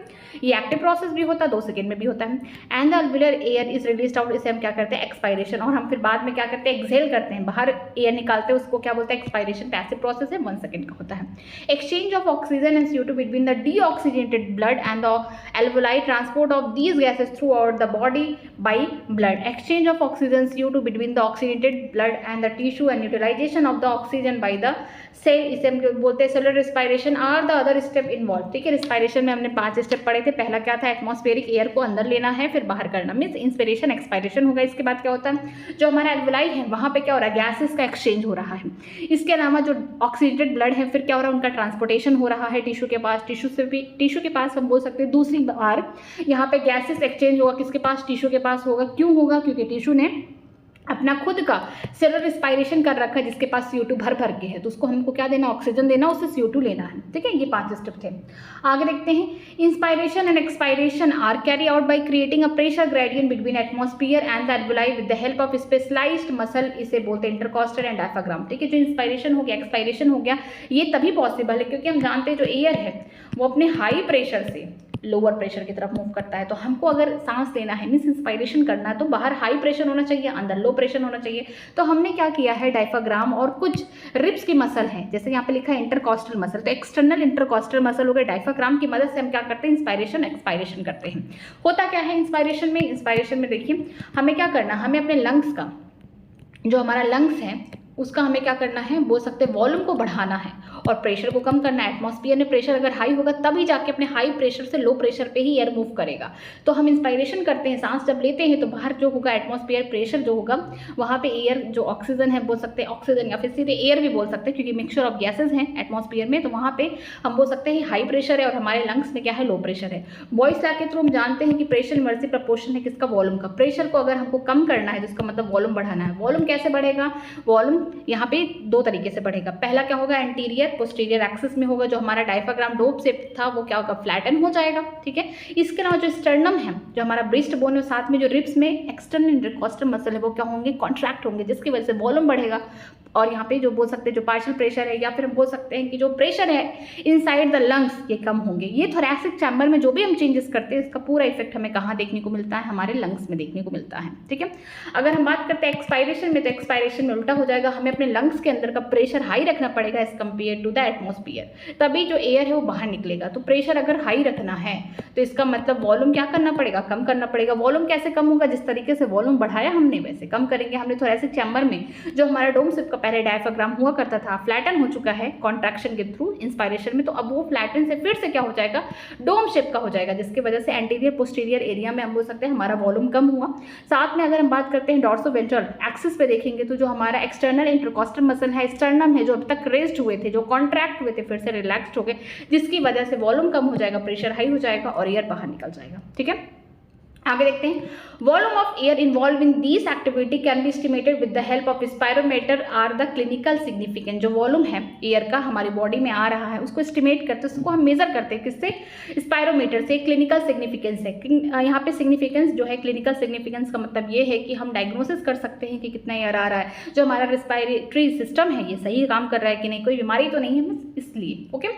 ये एक्टिव प्रोसेस भी होता है, 2 सेकेंड में भी होता है। And the alveolar air is released out, इसे हम क्या करते हैं? एक्सपायरेशन। और हम फिर बाद में क्या करते हैं? एक्सहेल करते हैं, बाहर एयर निकालते हैं, उसको क्या बोलते हैं? एक्सपायरेशन। पैसिव प्रोसेस है, 1 सेकेंड का होता है। Exchange of oxygen and CO2 between the deoxygenated blood and the alveoli, transport of these gases throughout the body by blood, exchange of oxygen CO2 between the oxygenated blood and the tissue and utilization of the oxygen by the cell, इसे हम बोलते हैं cellular respiration. Are the other step involve, ठीक है। Respiration में हमने 5 step पढ़े थे। पहला क्या था? एटमॉस्फेरिक एयर को अंदर लेना है, फिर बाहर करना, मीन्स इंस्पिरेशन एक्सपायरेशन होगा। इसके बाद क्या होता है? जो हमारा एल्वुलाई है वहाँ पे क्या हो रहा है? गैसेस का एक्सचेंज हो रहा है। इसके अलावा जो ऑक्सीजनेटेड ब्लड है, फिर क्या हो रहा है? उनका ट्रांसपोर्टेशन हो रहा है टिश्यू के पास। टिश्यू के पास हम बोल सकते हैं दूसरी बार यहाँ पे गैसेस एक्सचेंज होगा। किसके पास? टिश्यू के पास होगा। क्यों होगा? क्योंकि टिश्यू ने अपना खुद का सेलुलर रिस्पायरेशन कर रखा है, जिसके पास CO2 भर के है, तो उसको हमको क्या देना? ऑक्सीजन देना, उससे CO2 लेना है, ठीक है। ये 5 स्टेप थे। आगे देखते हैं। Inspiration and expiration are carry out by creating a pressure gradient between atmosphere and the alveoli with the help of specialised muscle, इसे बोलते हैं इंटरकॉस्टल एंड डायफ्राम, ठीक है। जो इंस्पायरेशन हो गया, एक्सपायरेशन हो गया, ये तभी पॉसिबल है क्योंकि हम जानते हैं जो एयर है वो अपने हाई प्रेशर से लोअर प्रेशर की तरफ मूव करता है। तो हमको अगर सांस लेना है, मीन्स इंस्पायरेशन करना है, तो बाहर हाई प्रेशर होना चाहिए, अंदर लो प्रेशर होना चाहिए। तो हमने क्या किया है? डायफ्राम और कुछ रिब्स की मसल है, जैसे यहाँ पे लिखा है इंटरकॉस्टल मसल, तो एक्सटर्नल इंटरकॉस्टल मसल हो गए। डायफ्राम की मदद से हम क्या करते हैं? इंस्पायरेशन एक्सपायरेशन करते हैं। होता क्या है इंस्पायरेशन में? इंस्पायरेशन में देखिए हमें क्या करना है, हमें अपने लंग्स का, जो हमारा लंग्स है उसका हमें क्या करना है, बोल सकते हैं वॉल्यूम को बढ़ाना है और प्रेशर को कम करना है। एटमॉस्फेयर में प्रेशर अगर हाई होगा तभी जाके अपने हाई प्रेशर से लो प्रेशर पे ही एयर मूव करेगा। तो हम इंस्पायरेशन करते हैं, सांस जब लेते हैं तो बाहर जो होगा एटमॉस्फेयर प्रेशर जो होगा वहाँ पे एयर जो ऑक्सीजन है, बोल सकते हैं ऑक्सीजन या फिर सीधे एयर भी बोल सकते हैं क्योंकि मिक्सचर ऑफ गैसेज हैं एटमॉस्फेयर में, तो वहाँ पे हम बोल सकते हैं हाई प्रेशर है और हमारे लंग्स में क्या है, लो प्रेशर है। वॉइस लॉ के थ्रू हम जानते हैं कि प्रेशर इनवर्सली प्रोपोर्शन है किसका, वॉल्यूम का। प्रेशर को अगर हमको कम करना है तो इसका मतलब वॉल्यूम बढ़ाना है। वॉल्यूम कैसे बढ़ेगा, वॉल्यूम यहाँ पे दो तरीके से बढ़ेगा। पहला क्या होगा, एंटीरियर पोस्टीरियर एक्सिस में होगा, जो हमारा डायफ्राम डोप शेप था वो क्या होगा, फ्लैटन हो जाएगा, ठीक है। इसके अलावा जो स्टर्नम है, जो हमारा ब्रेस्ट बोन है, साथ में जो रिब्स में एक्सटर्नल इंटरकॉस्टल मसल है वो क्या होंगे, कॉन्ट्रैक्ट होंगे, जिसकी वजह से वॉल्यूम बढ़ेगा। और यहाँ पे जो बोल सकते हैं जो पार्शियल प्रेशर है या फिर हम बोल सकते हैं कि जो प्रेशर है इनसाइड द लंग्स ये कम होंगे। ये थोरैसिक चैम्बर में जो भी हम चेंजेस करते हैं इसका पूरा इफेक्ट हमें कहाँ देखने को मिलता है, हमारे लंग्स में देखने को मिलता है, ठीक है। अगर हम बात करते हैं एक्सपायरेशन में, तो एक्सपायरेशन में उल्टा हो जाएगा, हमें अपने लंग्स के अंदर का प्रेशर हाई रखना पड़ेगा as compare to the atmosphere, तभी जो एयर है वो बाहर निकलेगा। तो प्रेशर अगर हाई रखना है तो इसका मतलब वॉल्यूम क्या करना पड़ेगा, कम करना पड़ेगा। वॉल्यूम कैसे कम होगा, जिस तरीके से वॉल्यूम बढ़ाया हमने वैसे कम करेंगे। हमने थोरैसिक चैम्बर में जो हमारा डोम शेप का पहले डायफ्राम हुआ करता था फ्लैटन हो चुका है कॉन्ट्रैक्शन के थ्रू इंस्पायरेशन में, तो अब वो फ्लैटन से फिर से क्या हो जाएगा, डोम शेप का हो जाएगा, जिसकी वजह से एंटीरियर पोस्टीरियर एरिया में हम बोल सकते हैं हमारा वॉल्यूम कम हुआ। साथ में अगर हम बात करते हैं डॉर्सोवेंट्रल एक्सिस पे देखेंगे तो जो हमारा एक्सटर्नल इंटरकॉस्टल मसल है, स्टर्नम है, जो अब तक रेस्ट हुए थे, जो कॉन्ट्रैक्ट हुए थे, फिर से रिलैक्स्ड हो गए, जिसकी वजह से वॉल्यूम कम हो जाएगा, प्रेशर हाई हो जाएगा और एयर बाहर निकल जाएगा, ठीक है। आगे देखते हैं, volume of air involve in this activity can be estimated with the help of spirometer are the clinical significant. जो वॉल्यूम है एयर का हमारी बॉडी में आ रहा है उसको एस्टिमेट करते हैं, उसको हम मेजर करते हैं किससे, स्पायरोमीटर से। क्लिनिकल सिग्निफिकेंस है, यहाँ पे सिग्निफिकेंस जो है, क्लिनिकल सिग्निफिकेंस का मतलब ये है कि हम डायग्नोसिस कर सकते हैं कि कितना एयर आ रहा है, जो हमारा रेस्पिरेटरी सिस्टम है ये सही काम कर रहा है कि नहीं, कोई बीमारी तो नहीं है, बस इसलिए, okay.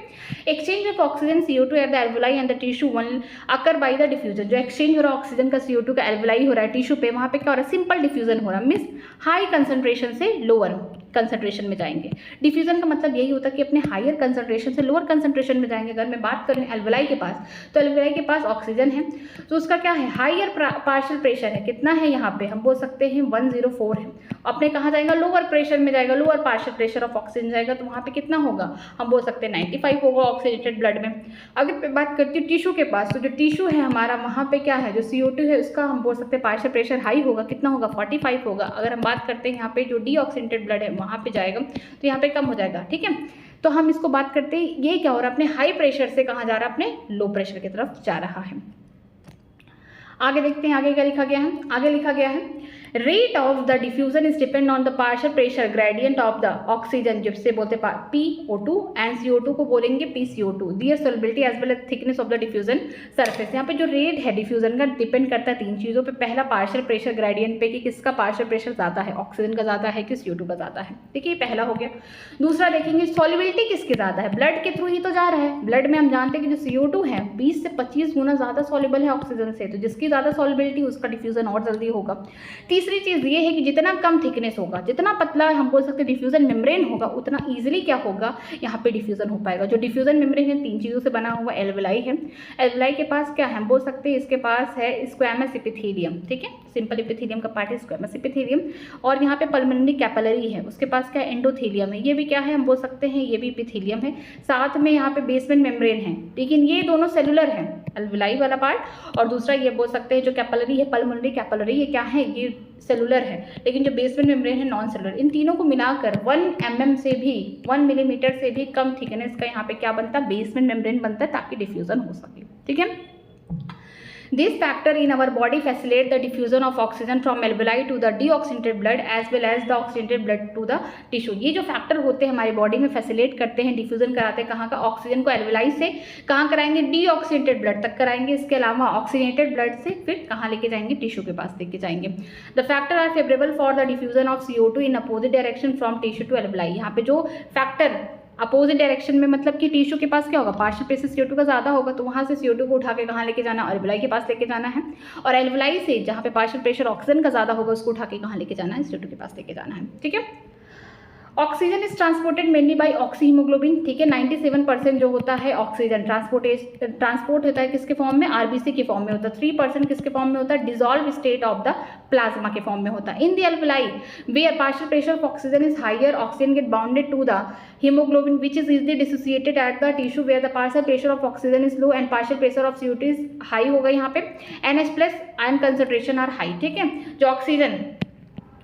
Exchange of oxygen CO2 at the alveoli and the tissue one occur by the diffusion. जो एक्सचेंज हो रहा है ऑक्सीजन का CO2 का एल्वुलाई हो रहा है टिश्यू पे, वहाँ पे क्या हो रहा है, सिंपल डिफ्यूजन हो रहा है, मीन्स हाई कंसंट्रेशन से लोअर कंसंट्रेशन में जाएंगे। डिफ्यूजन का मतलब यही होता है कि अपने हायर कंसंट्रेशन से लोअर कंसंट्रेशन में जाएंगे। अगर मैं बात करूँ एल्वुलाई के पास, तो एल्वुलाई के पास ऑक्सीजन है तो उसका क्या है, हायर पार्शियल प्रेशर है, कितना है यहाँ पे, हम बोल सकते हैं 104 है। अपने कहाँ जाएगा, लोअर प्रेशर में जाएगा, lower partial pressure of oxygen जाएगा, तो वहाँ पे कितना होगा, हम बोल सकते हैं 95 होगा ऑक्सीजनेटेड ब्लड में। अगर मैं बात करती हूँ टिश्यू के पास, तो जो टिश्यू है हमारा वहाँ पे क्या है, जो CO2 है उसका हम बोल सकते हैं पार्शियल प्रेशर हाई होगा, कितना होगा, 45 होगा। अगर हम बात करते हैं यहाँ पे जो डीऑक्सीजनेटेड ब्लड है वहाँ पे जाएगा तो यहाँ पे कम हो जाएगा, ठीक है। तो हम इसको बात करते हैं, ये क्या हो रहा है, अपने हाई प्रेशर से कहाँ जा रहा है, अपने लो प्रेशर की तरफ जा रहा है। आगे देखते हैं, आगे क्या लिखा गया है, आगे लिखा गया है rate of the diffusion is depend on the partial pressure gradient of the oxygen, जिससे बोलते हैं PO2 एंड CO2 को बोलेंगे PCO2, their solubility as well as thickness of the diffusion surface. यहाँ पे जो रेट है डिफ्यूजन का डिपेंड करता है तीन चीज़ों पे। पहला पार्शियल प्रेशर ग्रेडियंट पे कि किसका पार्शियल प्रेशर ज़्यादा है, ऑक्सीजन का ज़्यादा है कि CO2 का ज़्यादा है, देखिए पहला हो गया। दूसरा देखेंगे सॉल्युबिलिटी किसकी ज़्यादा है, ब्लड के थ्रू ही तो जा रहा है। ब्लड में हम जानते हैं कि जो CO2 है 20 से 25 गुना ज़्यादा सॉल्युबल है ऑक्सीजन से, तो जिसकी ज़्यादा सॉल्युबिलिटी उसका डिफ्यूजन और जल्दी होगा। तीसरी चीज़ ये है कि जितना कम थिकनेस होगा, जितना पतला हम बोल सकते हैं डिफ्यूजन मेम्ब्रेन होगा, उतना इजीली क्या होगा, यहाँ पे डिफ्यूजन हो पाएगा। जो डिफ्यूजन मेम्ब्रेन है तीन चीज़ों से बना हुआ, एल्वुलाई है, एल्वुलाई के पास क्या है, हम बोल सकते हैं इसके पास है स्क्वैमस एपिथेलियम, ठीक है, सिंपल एपिथेलियम का पार्ट है स्क्वैमस एपिथेलियम। और यहाँ पे पल्मोनरी कैपिलरी है, उसके पास क्या एंडोथेलियम है, ये भी क्या है, हम बोल सकते हैं ये भी एपिथेलियम है। साथ में यहाँ पे बेसमेंट मेम्ब्रेन है, लेकिन ये दोनों सेलुलर है, एल्वुलाई वाला पार्ट, और दूसरा ये बोल सकते हैं जो कैपिलरी है पल्मोनरी कैपिलरी, ये क्या है, ये सेलुलर है, लेकिन जो बेसमेंट मेम्ब्रेन है नॉन सेलुलर। इन तीनों को मिलाकर 1 mm से भी 1 मिलीमीटर से भी कम थिकनेस का यहाँ पे क्या बनता है, बेसमेंट मेम्ब्रेन बनता है, ताकि डिफ्यूजन हो सके, ठीक है। This factor in our body facilitate the diffusion of oxygen from alveoli to the deoxygenated blood as well as the oxygenated blood to the tissue। ये जो फैक्टर होते हैं हमारी बॉडी में फैसिलेट करते हैं, डिफ्यूजन कराते हैं कहाँ का, ऑक्सीजन को एल्वेलाई से कहाँ कराएंगे, डीऑक्सीजनेटेड ब्लड तक कराएंगे। इसके अलावा ऑक्सीजनेटेड ब्लड से फिर कहाँ लेके जाएंगे, टिश्यू के पास लेके जाएंगे। The factor are favourable for the diffusion of CO2 in opposite direction from tissue to alveoli. यहाँ पे जो फैक्टर अपोजिट डायरेक्शन में, मतलब कि टिश्यू के पास क्या होगा, पार्शियल प्रेशर CO2 का ज़्यादा होगा, तो वहाँ से CO2 को उठा के कहाँ लेके जाना, एल्वुलाई के पास लेके जाना है। और एल्वुलाई से जहाँ पे पार्शियल प्रेशर ऑक्सीजन का ज़्यादा होगा उसको उठा के कहाँ लेके जाना है, CO2 के पास लेके जाना है, ठीक है। Oxygen is transported mainly by oxy haemoglobin, ठीक है। 97% जो होता है ऑक्सीजन ट्रांसपोर्ट होता है किसके फॉर्म में, आरबीसी के फॉर्म में होता है। 3% किसके फॉर्म में होता है, dissolve state of the plasma के फॉर्म में होता है। In the alveoli where partial pressure of oxygen is higher, oxygen get bounded to the hemoglobin which is easily dissociated at the tissue where the partial pressure of oxygen is low and partial pressure of CO2 is high होगा यहाँ पे। NH plus ion concentration are high, ठीक है। जो oxygen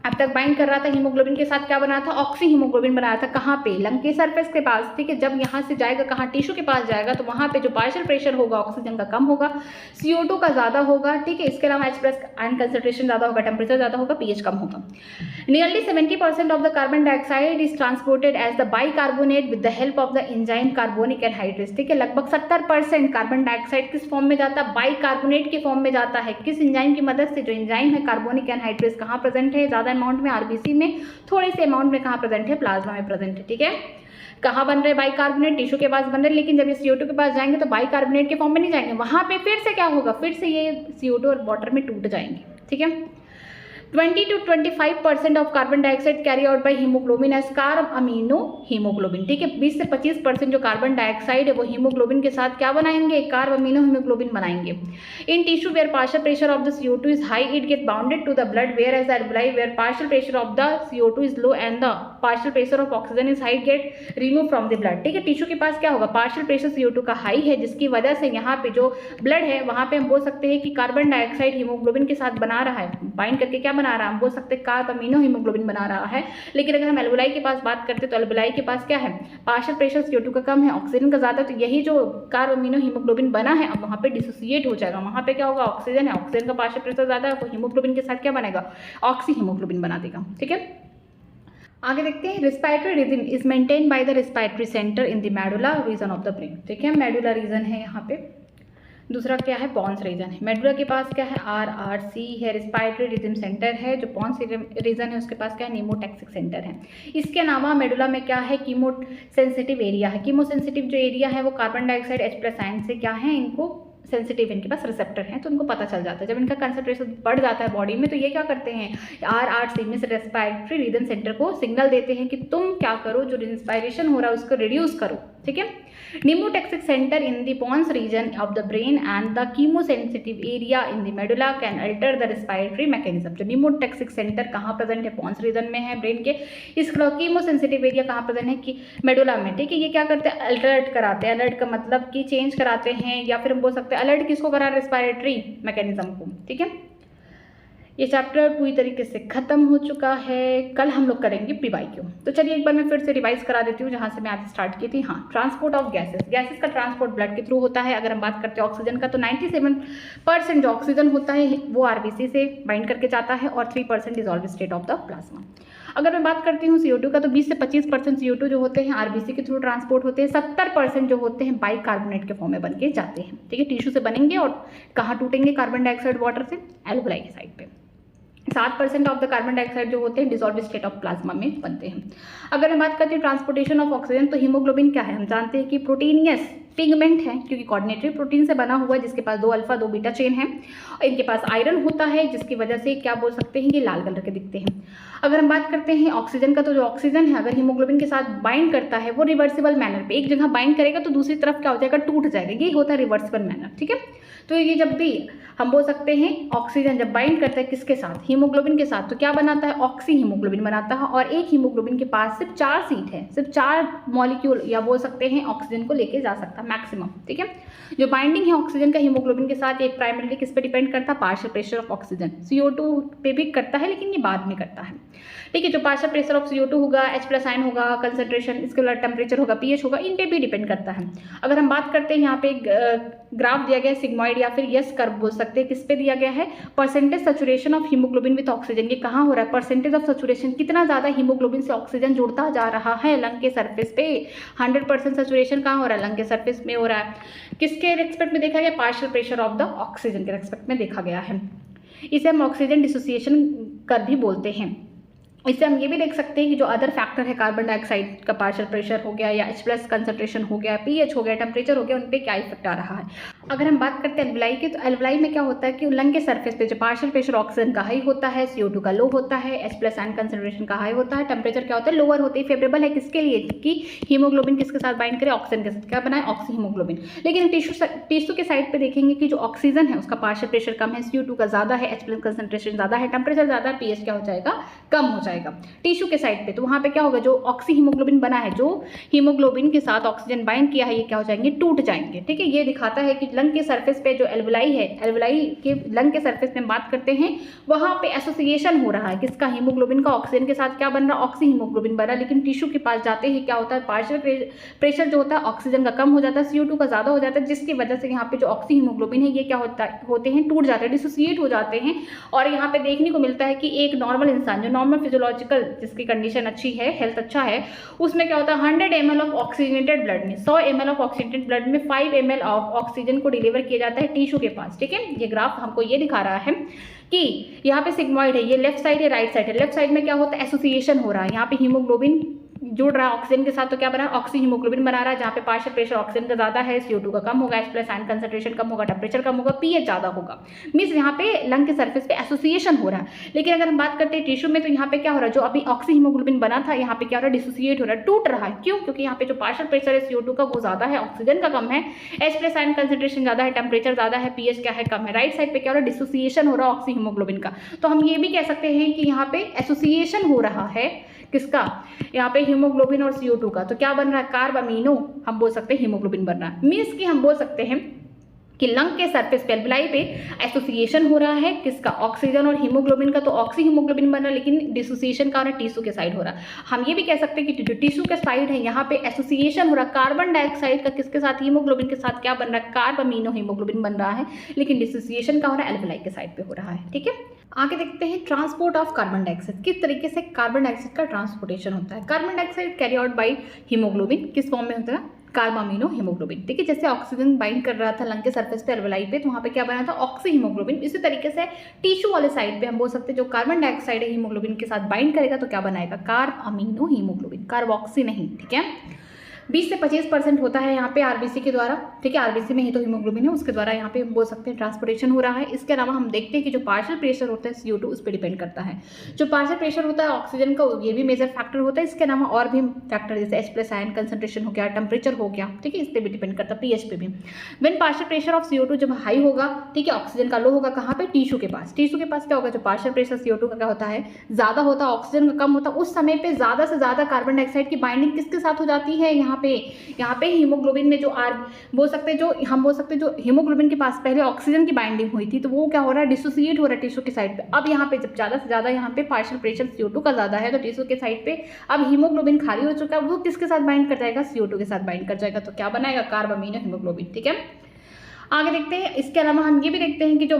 अब तक bind कर रहा था हीमोग्लोबिन के साथ, क्या बना था, ऑक्सी हीमोग्लोबिन बनाया था। कहाँ पे, लंग के सरफेस के पास, ठीक है। जब यहाँ से जाएगा कहाँ, टिश्यू के पास जाएगा, तो वहाँ पे जो पार्शियल प्रेशर होगा ऑक्सीजन का कम होगा, CO2 का ज़्यादा होगा, ठीक है। इसके अलावा H प्लस आयन कंसंट्रेशन ज़्यादा होगा, टेम्परेचर ज़्यादा होगा, pH कम होगा। Nearly 70% of the carbon dioxide is transported as the bicarbonate with the help of the enzyme carbonic anhydrase, ठीक है। लगभग 70% कार्बन डाइऑक्साइड किस फॉर्म में जाता है, बाइकार्बोनेट के फॉर्म में जाता है। किस एंजाइम की मदद से, जो एंजाइम है कार्बोनिक एनहाइड्रेस, कहाँ प्रेजेंट है, ज़्यादा अमाउंट में आरबीसी में, थोड़े से अमाउंट में कहाँ प्रेजेंट है, प्लाज्मा में प्रेजेंट है, ठीक है। कहाँ बन रहे, बाइकार्बोनेट टिश्यू के पास बन रहे, लेकिन जब ये CO2 के पास जाएंगे तो बाइकार्बोनेट के फॉर्म में नहीं जाएंगे, वहाँ पे फिर से क्या होगा, फिर से ये CO2 और वाटर में टूट जाएंगे, ठीक है। 20 to 25% of carbon dioxide carry out by haemoglobin as carbamino haemoglobin, ठीक है। 20 से 25% जो कार्बन डाइऑक्साइड है वो हीमोग्लोबिन के साथ क्या बनाएंगे, कार्ब अमीनो हीमोग्लोबिन बनाएंगे। In tissue where partial pressure of the CO2 is high it get bounded to the blood, where as the alveoli where partial pressure of the CO2 is low and the partial pressure of oxygen is high get remove from the blood, ठीक है। Tissue के पास क्या होगा, partial pressure CO2 का high है, जिसकी वजह से यहाँ पे जो ब्लड है वहाँ पे हम बोल सकते हैं कि कार्बन डाइऑक्साइड हीमोग्लोबिन के साथ बना रहा है, बाइंड करके क्या बना रहा है, हम बोल सकते हैं कार्ब अमीनो हीमोग्लोबिन बना रहा है। लेकिन अगर हम एल्वेलाई के पास बात करते हैं तो एल्वेलाई के पास क्या है, पार्शियल प्रेशर CO2 का कम है, ऑक्सीजन का ज़्यादा, तो यही जो कार्ब अमीनो हीमोग्लोबिन बना है अब वहाँ पे डिसोसिएट हो जाएगा। वहाँ पे क्या होगा, ऑक्सीजन है, ऑक्सीजन का पार्शियल प्रेशर ज़्यादा है, तो हीमोग्लोबिन के साथ क्या बनेगा, ऑक्सी हीमोग्लोबिन बना देगा, ठीक है। आगे देखते हैं, respiratory rhythm is maintain by the respiratory centre in the medulla region of the brain, ठीक है। मेडुला रीजन है यहाँ पे। दूसरा क्या है, पॉन्स रीजन है। मेडुला के पास क्या है, RRC है, रिस्पायरेटरी रिदम सेंटर है। जो पॉन्स रीजन है उसके पास क्या है, नीमोटैक्सिक सेंटर है। इसके अलावा मेडुला में क्या है, कीमो सेंसिटिव एरिया है। कीमो सेंसिटिव जो एरिया है वो carbon dioxide H plus ion से क्या है, इनको सेंसिटिव, इनके पास रिसेप्टर हैं, तो उनको पता चल जाता है। जब इनका कंसंट्रेशन बढ़ जाता है बॉडी में तो ये क्या करते हैं, RRC में से रेस्पायरेटरी रिदम सेंटर को सिग्नल देते हैं कि तुम क्या करो, जो इंस्पायरेशन हो रहा है उसको रिड्यूस करो, ठीक है। Pneumotaxic center in the pons region of the brain and the chemosensitive area in the medulla can alter the respiratory mechanism। जो pneumotaxic center कहाँ प्रेजेंट है, पॉन्स रीजन में है ब्रेन के। इसका कीमोसेंसिटिव एरिया कहाँ प्रेजेंट है, कि मेडुला में, ठीक है। ये क्या करते हैं, अलर्ट कराते हैं। अलर्ट का मतलब कि चेंज कराते हैं, या फिर हम बोल सकते हैं अलर्ट किसको करा, रेस्पिरेटरी मैकेनिज्म को, ठीक है। ये चैप्टर पूरी तरीके से खत्म हो चुका है। कल हम लोग करेंगे PYQ। तो चलिए एक बार मैं फिर से रिवाइज करा देती हूँ जहाँ से मैं आज स्टार्ट की थी। हाँ, ट्रांसपोर्ट ऑफ गैसेस का ट्रांसपोर्ट ब्लड के थ्रू होता है। अगर हम बात करते हैं ऑक्सीजन का तो 97% जो ऑक्सीजन होता है वो RBC से बाइंड करके जाता है और 3% dissolve state of the plasma. अगर मैं बात करती हूँ CO2 का तो 20 से 25% CO2 जो होते हैं RBC के थ्रू ट्रांसपोर्ट होते हैं। 70% जो होते हैं बाइकार्बोनेट के फॉर्म में बन के जाते हैं, ठीक है। टिश्यू से बनेंगे और कहाँ टूटेंगे, कार्बन डाइऑक्साइड वाटर से, एल्वेलाई की साइड पे। 7% ऑफ द कार्बन डाइऑक्साइड जो होते हैं डिसॉल्व स्टेट ऑफ प्लाज्मा में बनते हैं। अगर हम बात करते हैं ट्रांसपोर्टेशन ऑफ ऑक्सीजन तो हीमोग्लोबिन क्या है, हम जानते हैं कि प्रोटीनियस पिगमेंट है, क्योंकि कोऑर्डिनेटरी प्रोटीन से बना हुआ है, जिसके पास 2 अल्फा 2 बीटा चेन है। इनके पास आयरन होता है, जिसकी वजह से क्या बोल सकते हैं, ये लाल कलर के दिखते हैं। अगर हम बात करते हैं ऑक्सीजन का तो जो ऑक्सीजन है अगर हीमोग्लोबिन के साथ बाइंड करता है वो रिवर्सिबल मैनर पे, एक जगह बाइंड करेगा तो दूसरी तरफ क्या हो जाएगा, टूट जाएगा। ये होता है रिवर्सिबल मैनर, ठीक है। तो ये जब भी हम बोल सकते हैं ऑक्सीजन जब बाइंड करता है किसके साथ, हीमोग्लोबिन के साथ, तो क्या बनाता है, ऑक्सी हीमोग्लोबिन बनाता है। और एक हीमोग्लोबिन के पास सिर्फ 4 सीट है, सिर्फ 4 मॉलिक्यूल या बोल सकते हैं ऑक्सीजन को लेके जा सकता है मैक्सिमम, ठीक है। जो बाइंडिंग है ऑक्सीजन का हीमोग्लोबिन के साथ ये प्राइमरीली किस पे डिपेंड करता है, partial pressure of oxygen. CO2 पे भी करता है लेकिन ये बाद में करता है, ठीक है। जो पार्शियल प्रेशर ऑफ CO2 होगा, H प्लस आयन होगा, कंसंट्रेशन, इसके बाद टेम्परेचर होगा, pH होगा, इन पे भी डिपेंड करता है। अगर हम बात करते हैं यहाँ पे ग्राफ दिया गया है सिग्मॉइड या फिर यस कर्व बोल सकते हैं, किस पे दिया गया है, percentage saturation of haemoglobin with oxygen. ये कहाँ हो रहा है, परसेंटेज ऑफ सैचुरेशन, कितना ज़्यादा हीमोग्लोबिन से ऑक्सीजन जुड़ता जा रहा है लंग के सरफेस पे। 100% सैचुरेशन कहाँ हो रहा है, लंग के सरफेस में हो रहा है। किसके रेस्पेक्ट में देखा गया, partial pressure of the oxygen के रेस्पेक्ट में देखा गया है। इसे हम ऑक्सीजन डिसोसिएशन कर भी बोलते हैं। इससे हम ये भी देख सकते हैं कि जो अदर फैक्टर है, कार्बन डाइऑक्साइड का पार्शियल प्रेशर हो गया या H प्लस कंसंट्रेशन हो गया, pH हो गया, टेम्परेचर हो गया, उन पे क्या इफेक्ट आ रहा है। अगर हम बात करते हैं एल्वलाई की, तो एल्वलाई में क्या होता है कि लंग के सरफेस पे जो पार्शियल प्रेशर ऑक्सीजन का हाई होता है, CO2 का लो होता है, H+ आयन कंसंट्रेशन का हाई होता है, टेम्परेचर क्या होता है लोअर होती है। फेवरेबल है किसके लिए कि हीमोग्लोबिन किसके साथ बाइंड करे, ऑक्सीजन के साथ, क्या बनाए ऑक्सी हीमोग्लोबिन। लेकिन टिश्यू के साइड पे देखेंगे कि जो ऑक्सीजन है उसका पार्शियल प्रेशर कम है, CO2 का ज़्यादा है, H+ कंसंट्रेशन ज़्यादा है, टेम्परेचर ज़्यादा है, pH क्या हो जाएगा कम हो जाएगा टिश्यू के साइड पे। तो वहाँ पे क्या होगा, जो ऑक्सी हीमोग्लोबिन बना है, जो हीमोग्लोबिन के साथ ऑक्सीजन बाइंड किया है, ये क्या हो जाएंगे टूट जाएंगे। ठीक है, ये दिखाता है कि लंग के सरफेस पे जो एल्वलाई है, एल्वलाई के लंग के सरफेस में बात करते हैं, वहाँ पे एसोसिएशन हो रहा है किसका, हीमोग्लोबिन का ऑक्सीजन के साथ क्या बन रहा है ऑक्सी हीमोग्लोबिन बन रहा है। लेकिन टिश्यू के पास जाते ही क्या होता है, पार्शियल प्रेशर जो होता है ऑक्सीजन का कम हो जाता है, CO2 का ज़्यादा हो जाता है, जिसकी वजह से यहाँ पे जो ऑक्सी हीमोग्लोबिन है ये क्या होते हैं टूट जाते हैं, डिसोसिएट हो जाते हैं। और यहाँ पे देखने को मिलता है कि एक नॉर्मल इंसान जो नॉर्मल फिजियोलॉजिकल जिसकी कंडीशन अच्छी है, हेल्थ अच्छा है, उसमें क्या होता है 100 ml ऑफ ऑक्सीजनेटेड ब्लड में, 100 ml ऑफ ऑक्सीजनेटेड ब्लड में 5 ml ऑफ ऑक्सीजन को डिलीवर किया जाता है टिश्यू के पास। ठीक है, ये ग्राफ हमको ये दिखा रहा है कि यहाँ पे सिग्मॉइड है, ये लेफ्ट साइड है, राइट साइड है। लेफ्ट साइड में क्या होता है एसोसिएशन हो रहा है, यहाँ पे हीमोग्लोबिन जुड़ रहा है ऑक्सीजन के साथ, तो क्या बना है ऑक्सी हीमोग्लोबिन बना रहा है, जहाँ पे पार्शियल प्रेशर ऑक्सीजन का ज़्यादा है, CO2 का कम होगा, H+ आयन कंसंट्रेशन कम होगा, टेम्परेचर कम होगा, pH ज़्यादा होगा। मीन्स यहाँ पे लंग के सरफेस पे एसोसिएशन हो रहा है। लेकिन अगर हम बात करते हैं टिश्यू में, तो यहाँ पे क्या हो रहा है, जो अभी ऑक्सी हीमोग्लोबिन बना था यहाँ पे क्या हो रहा है डिसोसिएट हो रहा है, टूट रहा है। क्यों? क्योंकि यहाँ पे जो पार्शियल प्रेशर है CO2 का वो ज़्यादा है, ऑक्सीजन का कम है, H+ आयन कंसंट्रेशन ज़्यादा है, टेम्परेचर ज़्यादा है, pH क्या है कम है। राइट साइड पे क्या हो रहा है डिसोसिएशन हो रहा है ऑक्सी हीमोग्लोबिन का। तो हम ये भी कह सकते हैं कि यहाँ पे एसोसिएशन हो रहा है किसका, यहाँ पे हीमोग्लोबिन और CO2 का। तो क्या बन रहा है कार्ब अमीनो, हम बोल सकते हैं हीमोग्लोबिन बन रहा है। मीन्स कि हम बोल सकते हैं कि लंग के सरफेस पे एल्वलाई पे एसोसिएशन हो रहा है किसका, ऑक्सीजन और हीमोग्लोबिन का। तो ऑक्सी हीमोग्लोबिन बन रहा है, लेकिन डिसोसिएशन का हो रहा है टिश्यू के साइड हो रहा है। हम ये भी कह सकते हैं कि जो टिश्यू के साइड है यहाँ पे एसोसिएशन हो रहा है कार्बन डाइऑक्साइड का किसके साथ, हीमोग्लोबिन के साथ, क्या बन रहा है कार्ब अमीनो हीमोग्लोबिन बन रहा है, लेकिन डिसोसिएशन का हो रहा है एल्वलाई के साइड पे हो रहा है। ठीक है, आगे देखते हैं ट्रांसपोर्ट ऑफ कार्बन डाइऑक्साइड, किस तरीके से कार्बन डाइऑक्साइड का ट्रांसपोर्टेशन होता है। Carbon dioxide carry out by haemoglobin, किस फॉर्म में होता है कार्ब अमीनो हीमोग्लोबिन। ठीक है, जैसे ऑक्सीजन बाइंड कर रहा था लंग के सरफेस पे एल्वलाई पे, तो वहाँ पे क्या बना था ऑक्सी हीमोग्लोबिन। इसी तरीके से टिश्यू वाले साइड पे हम बोल सकते हैं जो कार्बन डाइऑक्साइड है हीमोग्लोबिन के साथ बाइंड करेगा तो क्या बनाएगा कार्ब अमीनो हीमोग्लोबिन, कार्बोक्सी नहीं। ठीक है, 20 से 25% होता है यहाँ पे आरबीसी के द्वारा। ठीक है, आरबीसी में ही तो हीमोग्लोबिन है, उसके द्वारा यहाँ पे हम बोल सकते हैं ट्रांसपोर्टेशन हो रहा है। इसके अलावा हम देखते हैं कि जो पार्शियल प्रेशर होता है CO2 उस पर डिपेंड करता है। जो पार्शियल प्रेशर होता है ऑक्सीजन का ये भी मेजर फैक्टर होता है। इसके अलावा और भी फैक्टर जैसे H+ आयन कंसंट्रेशन हो गया, टेम्परेचर हो गया, ठीक है, इस पर भी डिपेंड करता है, pH पे भी। When partial pressure of CO2 जब हाई होगा, ठीक है, ऑक्सीजन का लो होगा, कहाँ पे टिश्यू के पास। टिश्यू के पास क्या होगा, जो पार्शियल प्रेशर CO2 का क्या होता है ज़्यादा होता है, ऑक्सीजन का कम होता है, उस समय पे ज़्यादा से ज़्यादा कार्बन डाइऑक्साइड की बाइंडिंग किसके साथ हो जाती है, यहाँ पे हीमोग्लोबिन में जो बोल सकते हैं जो हम बोल सकते हैं जो हीमोग्लोबिन के पास पहले ऑक्सीजन की बाइंडिंग हुई थी, तो वो क्या हो रहा है डिसोसिएट हो रहा है टिश्यू के साइड पे। अब यहाँ पे जब ज़्यादा से ज़्यादा यहाँ पे पार्शियल प्रेशर CO2 का ज़्यादा है, तो टिश्यू के साइड पे अब हीमोग्लोबिन खाली हो चुका है, वो किसके साथ बाइंड कर जाएगा CO2 के साथ बाइंड कर जाएगा, तो क्या बनाएगा कार्ब अमीनो हीमोग्लोबिन। ठीक है, आगे देखते हैं। इसके अलावा हम ये भी देखते हैं कि जो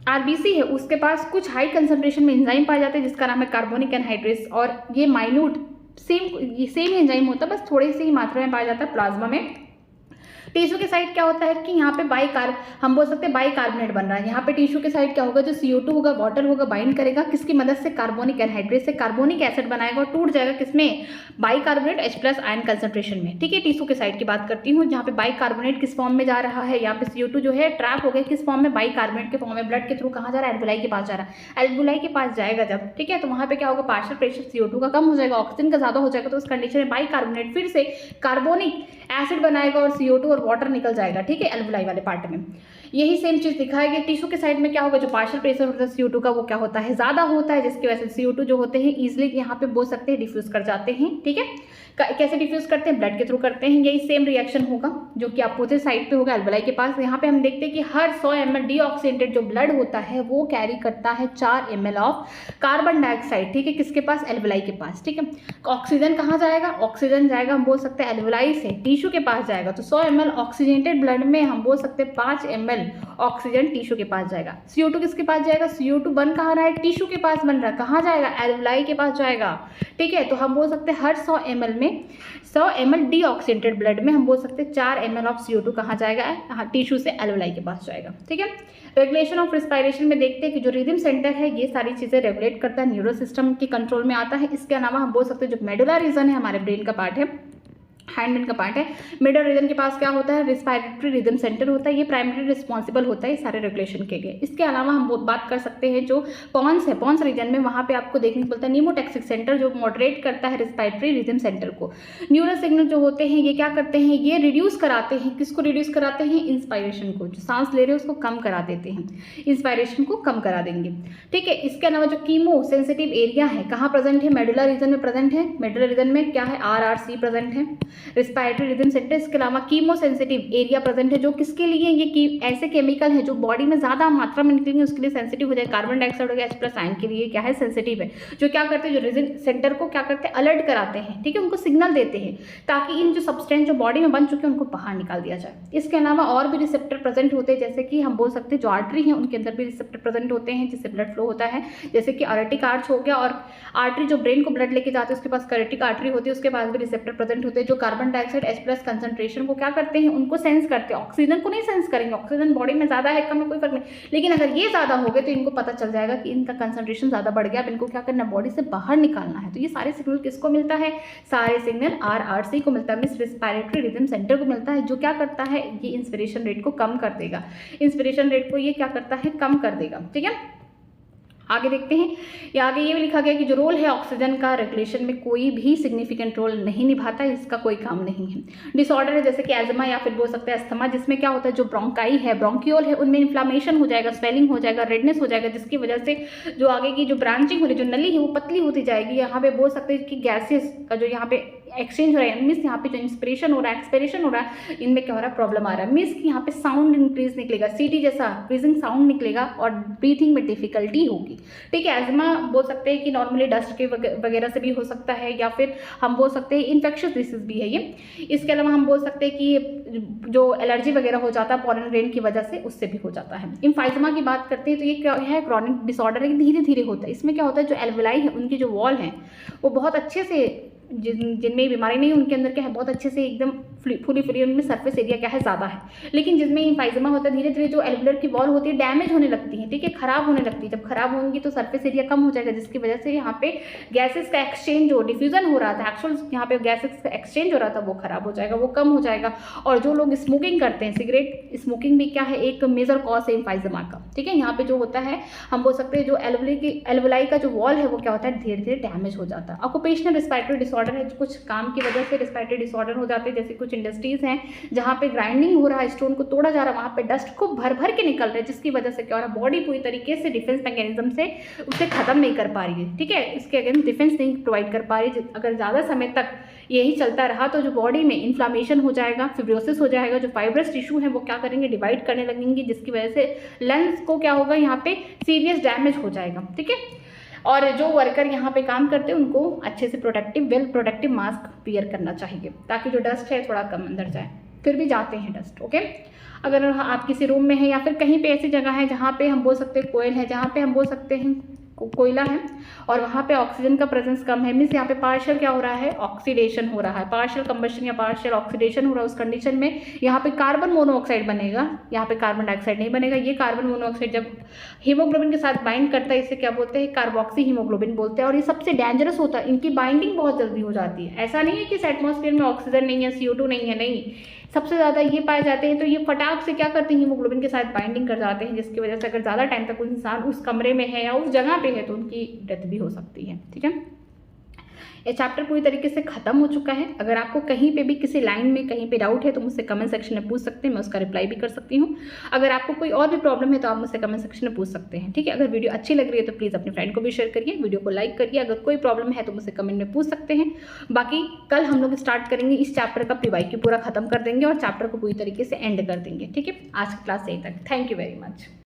आरबीसी है उसके पास कुछ हाई कंसंट्रेशन में एंजाइम पाए जाते हैं जिसका नाम है कार्बोनिक एनहाइड्रेस, और ये माइन्यूट सेम एंजाइम होता है, बस थोड़ी सी ही मात्रा में पाया जाता है प्लाज्मा में। टिश्यू के साइड क्या होता है कि यहाँ पे हम बोल सकते हैं बाइकार्बोनेट बन रहा है। यहाँ पे टिश्यू के साइड क्या होगा, जो CO2 होगा वाटर होगा बाइंड करेगा किसकी मदद से, कार्बोनिक एनहाइड्रेस से, कार्बोनिक एसिड बनाएगा और टूट जाएगा किसमें, बाइकार्बोनेट H+ आयन कंसंट्रेशन में। ठीक है, टिश्यू के साइड की बात करती हूँ, जहाँ पे बाइकार्बोनेट किस फॉर्म में जा रहा है, यहाँ पे CO2 जो है ट्रैप हो गया किस फॉर्म में, बाइकार्बोनेट के फॉर्म में, ब्लड के थ्रू कहाँ जा रहा है, एल्वलाई के पास जा रहा है। एल्वलाई के पास जाएगा जब, ठीक है, तो वहाँ पे क्या होगा पार्शियल प्रेशर CO2 का कम हो जाएगा, ऑक्सीजन का ज़्यादा हो जाएगा, तो उस कंडीशन में बाइकार्बोनेट फिर से कार्बोनिक एसिड बनाएगा और CO2 और वाटर निकल जाएगा। ठीक है, एल्वलाई वाले पार्ट में यही सेम चीज दिखाएगी। टिश्यू के साइड में क्या होगा, जो पार्शियल प्रेशर होता है CO2 का वो क्या होता है ज़्यादा होता है, जिसकी वजह से CO2 जो होते हैं ईजिली यहाँ पे बोल सकते हैं डिफ्यूज कर जाते हैं। ठीक है, कैसे डिफ्यूज करते हैं, ब्लड के थ्रू करते हैं। यही सेम रिएक्शन होगा जो कि अपोजिट साइड पे होगा एल्वलाई के पास। यहाँ पे हम देखते हैं कि हर 100 ml डीऑक्सीजेनेटेड जो ब्लड होता है वो कैरी करता है 4 ml ऑफ कार्बन डाइऑक्साइड। ठीक है, किसके पास, एल्वलाई के पास। ठीक है, ऑक्सीजन कहाँ जाएगा, ऑक्सीजन जाएगा हम बोल सकते हैं एल्वलाई से टिश्यू के पास जाएगा, तो 100 ml ऑक्सीजनेटेड ब्लड में हम बोल सकते हैं 5 ml ऑक्सीजन टिश्यू के पास जाएगा। CO2 किसके पास जाएगा, CO2 बन कहाँ रहा है, टिश्यू के पास बन रहा है, कहाँ जाएगा, एल्वलाई के पास जाएगा। ठीक है, तो हम बोल सकते हैं हर 100 ml में 100 ml डीऑक्सीजनेटेड ब्लड में हम बोल सकते हैं 4 ml ऑफ CO2 कहाँ जाएगा, टिश्यू से एल्वलाई के पास जाएगा। ठीक है, रेगुलेशन ऑफ रिस्पायरेशन में देखते हैं कि जो रिदम सेंटर है ये सारी चीज़ें रेगुलेट करता है, न्यूरो सिस्टम के कंट्रोल में आता है। इसके अलावा हम बोल सकते हैं जो मेडुला रीजन है हमारे ब्रेन का पार्ट है, हैंड का पार्ट है। मिडल रीजन के पास क्या होता है, रिस्पायरेटरी रिदम सेंटर होता है, ये प्राइमरी रिस्पॉन्सिबल होता है सारे रेगुलेशन के लिए। इसके अलावा हम बात कर सकते हैं जो पॉन्स है, पॉन्स रीजन में वहाँ पे आपको देखने को मिलता है न्यूमोटैक्सिक सेंटर जो मॉडरेट करता है रिस्पायरेटरी रिदम सेंटर को। न्यूरल सिग्नल जो होते हैं ये क्या करते हैं, ये रिड्यूस कराते हैं, किसको रिड्यूस कराते हैं, इंस्पायरेशन को, जो सांस ले रहे हैं उसको कम करा देते हैं, इंस्पायरेशन को कम करा देंगे, ठीक है। इसके अलावा जो कीमो सेंसिटिव एरिया है कहाँ प्रेजेंट है, मेडुला रीजन में प्रेजेंट है। मेडुला रीजन में क्या है, RRC प्रेजेंट है, रिस्पायरेटरी रिदम सेंटर। इसके अलावा कीमो सेंसिटिव एरिया प्रेजेंट है जो किसके लिए, ये ऐसे केमिकल है जो बॉडी में ज़्यादा मात्रा में निकलेंगे उसके लिए सेंसिटिव हो जाए। कार्बन डाइऑक्साइड हो गया H+ आयन के लिए क्या है, सेंसिटिव है, जो क्या करते हैं, जो रीजन सेंटर को क्या करते हैं, अलर्ट कराते हैं, ठीक है, उनको सिग्नल देते हैं ताकि इन जो सब्सटेंस जो बॉडी में बन चुके हैं उनको बाहर निकाल दिया जाए। इसके अलावा और भी रिसेप्टर प्रेजेंट होते हैं, जैसे कि हम बोल सकते हैं जो आर्टरी है उनके अंदर भी रिसेप्टर प्रेजेंट होते हैं जिससे ब्लड फ्लो होता है, जैसे कि आर्टिक आर्च हो गया, और आर्टरी जो ब्रेन को ब्लड लेके जाते हैं उसके पास कैरोटिक आर्टरी होती है, उसके पास भी रिसेप्टर प्रेजेंट होते हैं जो कार्बन डाइऑक्साइड H+ कंसंट्रेशन को क्या करते हैं, उनको सेंस करते हैं। ऑक्सीजन को नहीं सेंस करेंगे, ऑक्सीजन बॉडी में ज़्यादा है कम है कोई फर्क नहीं, लेकिन अगर ये ज़्यादा हो गए तो इनको पता चल जाएगा कि इनका कंसंट्रेशन ज़्यादा बढ़ गया, अब इनको क्या करना है, बॉडी से बाहर निकालना है। तो ये सारे सिग्नल किसको मिलता है, सारे सिग्नल RRC को मिलता है, मींस रिस्पायरेटरी रिदम सेंटर को मिलता है, जो क्या करता है, ये इंस्पिरेशन रेट को कम कर देगा, इंस्पिरेशन रेट को ये क्या करता है, कम कर देगा, ठीक है। आगे देखते हैं, या आगे ये भी लिखा गया कि जो रोल है ऑक्सीजन का रेगुलेशन में कोई भी सिग्निफिकेंट रोल नहीं निभाता है, इसका कोई काम नहीं है। डिसऑर्डर है जैसे कि एजमा या फिर बोल सकते हैं अस्थमा, जिसमें क्या होता है, जो ब्रोंकाई है, ब्रोंकियोल है, उनमें इन्फ्लामेशन हो जाएगा, स्वेलिंग हो जाएगा, रेडनेस हो जाएगा, जिसकी वजह से जो आगे की जो ब्रांचिंग हो रही, जो नली है वो पतली होती जाएगी। यहाँ पे बोल सकते हैं कि गैसेस का जो यहाँ पे एक्सचेंज हो रहा है, मीन्स यहाँ पे जो इंस्पिरेशन हो रहा है, एक्सपिरेशन हो रहा है, इनमें क्या हो रहा है, प्रॉब्लम आ रहा है, मीन्स कि यहाँ पे साउंड इंक्रीज निकलेगा, सीटी जैसा ब्रीजिंग साउंड निकलेगा और ब्रीथिंग में डिफिकल्टी होगी, ठीक है। एजमा बोल सकते हैं कि नॉर्मली डस्ट के वगैरह से भी हो सकता है, या फिर हम बोल सकते हैं इन्फेक्शियस डिसीज भी है ये। इसके अलावा हम बोल सकते हैं कि जो एलर्जी वगैरह हो जाता है पॉलन ग्रेन की वजह से, उससे भी हो जाता है। इम्फाइजमा की बात करते हैं तो ये क्या है, क्रॉनिक डिसऑर्डर है, धीरे धीरे होता है। इसमें क्या होता है, जो एल्वेलाई है उनकी जो वॉल है वो बहुत अच्छे से, जिनमें बीमारी नहीं है उनके अंदर क्या है, बहुत अच्छे से एकदम फुली फ्री, उनमें सरफेस एरिया क्या है, ज़्यादा है। लेकिन जिसमें इम्फाइजमा होता है धीरे धीरे जो एल्वेलर की वॉल होती है डैमेज होने लगती है, ठीक है, खराब होने लगती है। जब खराब होंगी तो सरफेस एरिया कम हो जाएगा, जिसकी वजह से यहाँ पे गैसेस का एक्सचेंज, जो डिफ्यूजन हो रहा था, एक्चुअल यहाँ पे गैसेस का एक्सचेंज हो रहा था वो खराब हो जाएगा, वो कम हो जाएगा। और जो लोग स्मोकिंग करते हैं, सिगरेट स्मोकिंग भी क्या है, एक मेजर कॉज है इम्फाइजमा का, ठीक है। यहाँ पे जो होता है हम बोल सकते हैं जो एल्वेलाई का जो वॉल है वो क्या होता है, धीरे धीरे डैमेज हो जाता है। ऑक्यूपेशनल रिस्पायरेटरी डिसऑर्डर है, कुछ काम की वजह से रिस्पायरेटरी डिसऑर्डर हो जाते हैं, जैसे कुछ इंडस्ट्रीज हैं जहाँ पे ग्राइंडिंग हो रहा है, स्टोन को तोड़ा जा रहा है, वहाँ पे डस्ट को भर भर के निकल रहा है, जिसकी वजह से क्या हो रहा है, बॉडी पूरी तरीके से डिफेंस मैकेनिज्म से उसे खत्म नहीं कर पा रही है, ठीक है, इसके अगेंस्ट डिफेंस नहीं प्रोवाइड कर पा रही। अगर ज़्यादा समय तक यही चलता रहा तो जो बॉडी में इन्फ्लामेशन हो जाएगा, फिब्रोसिस हो जाएगा, जो फाइब्रस टिश्यू है वो क्या करेंगे, डिवाइड करने लगेंगे, जिसकी वजह से लंग्स को क्या होगा, यहाँ पे सीरियस डैमेज हो जाएगा, ठीक है। और जो वर्कर यहाँ पे काम करते हैं उनको अच्छे से वेल प्रोटेक्टिव मास्क वियर करना चाहिए, ताकि जो डस्ट है थोड़ा कम अंदर जाए, फिर भी जाते हैं डस्ट, ओके। अगर आप किसी रूम में हैं या फिर कहीं पे ऐसी जगह है जहाँ पे हम बोल सकते हैं कोयल है, जहाँ पे हम बोल सकते हैं कोयला है और वहाँ पे ऑक्सीजन का प्रेजेंस कम है, मीन्स यहाँ पे पार्शियल क्या हो रहा है, ऑक्सीडेशन हो रहा है, पार्शियल कंबशन या पार्शियल ऑक्सीडेशन हो रहा है, उस कंडीशन में यहाँ पे कार्बन मोनोऑक्साइड बनेगा, यहाँ पे कार्बन डाइऑक्साइड नहीं बनेगा। ये कार्बन मोनोऑक्साइड जब हीमोग्लोबिन के साथ बाइंड करता है, इसे क्या बोलते हैं, कार्बोक्सी हीमोग्लोबिन बोलते हैं, और ये सबसे डेंजरस होता है, इनकी बाइंडिंग बहुत जल्दी हो जाती है। ऐसा नहीं है कि इस एटमॉस्फेयर में ऑक्सीजन नहीं है, CO2 नहीं है, नहीं, सबसे ज़्यादा ये पाए जाते हैं, तो ये फटाक से क्या करते हैं, हीमोग्लोबिन के साथ बाइंडिंग कर जाते हैं, जिसकी वजह से अगर ज़्यादा टाइम तक कोई इंसान उस कमरे में है या उस जगह पे है तो उनकी डेथ भी हो सकती है, ठीक है। ये चैप्टर पूरी तरीके से खत्म हो चुका है। अगर आपको कहीं पे भी किसी लाइन में कहीं पे डाउट है तो मुझसे कमेंट सेक्शन में पूछ सकते हैं, मैं उसका रिप्लाई भी कर सकती हूँ। अगर आपको कोई और भी प्रॉब्लम है तो आप मुझसे कमेंट सेक्शन में पूछ सकते हैं, ठीक है। अगर वीडियो अच्छी लग रही है तो प्लीज़ अपने फ्रेंड को भी शेयर करिए, वीडियो को लाइक करिए। अगर कोई प्रॉब्लम है तो मुझसे कमेंट में पूछ सकते हैं। बाकी कल हम लोग स्टार्ट करेंगे इस चैप्टर का PYQ पूरा खत्म कर देंगे और चैप्टर को पूरी तरीके से एंड कर देंगे, ठीक है। आज की क्लास यहीं तक, थैंक यू वेरी मच।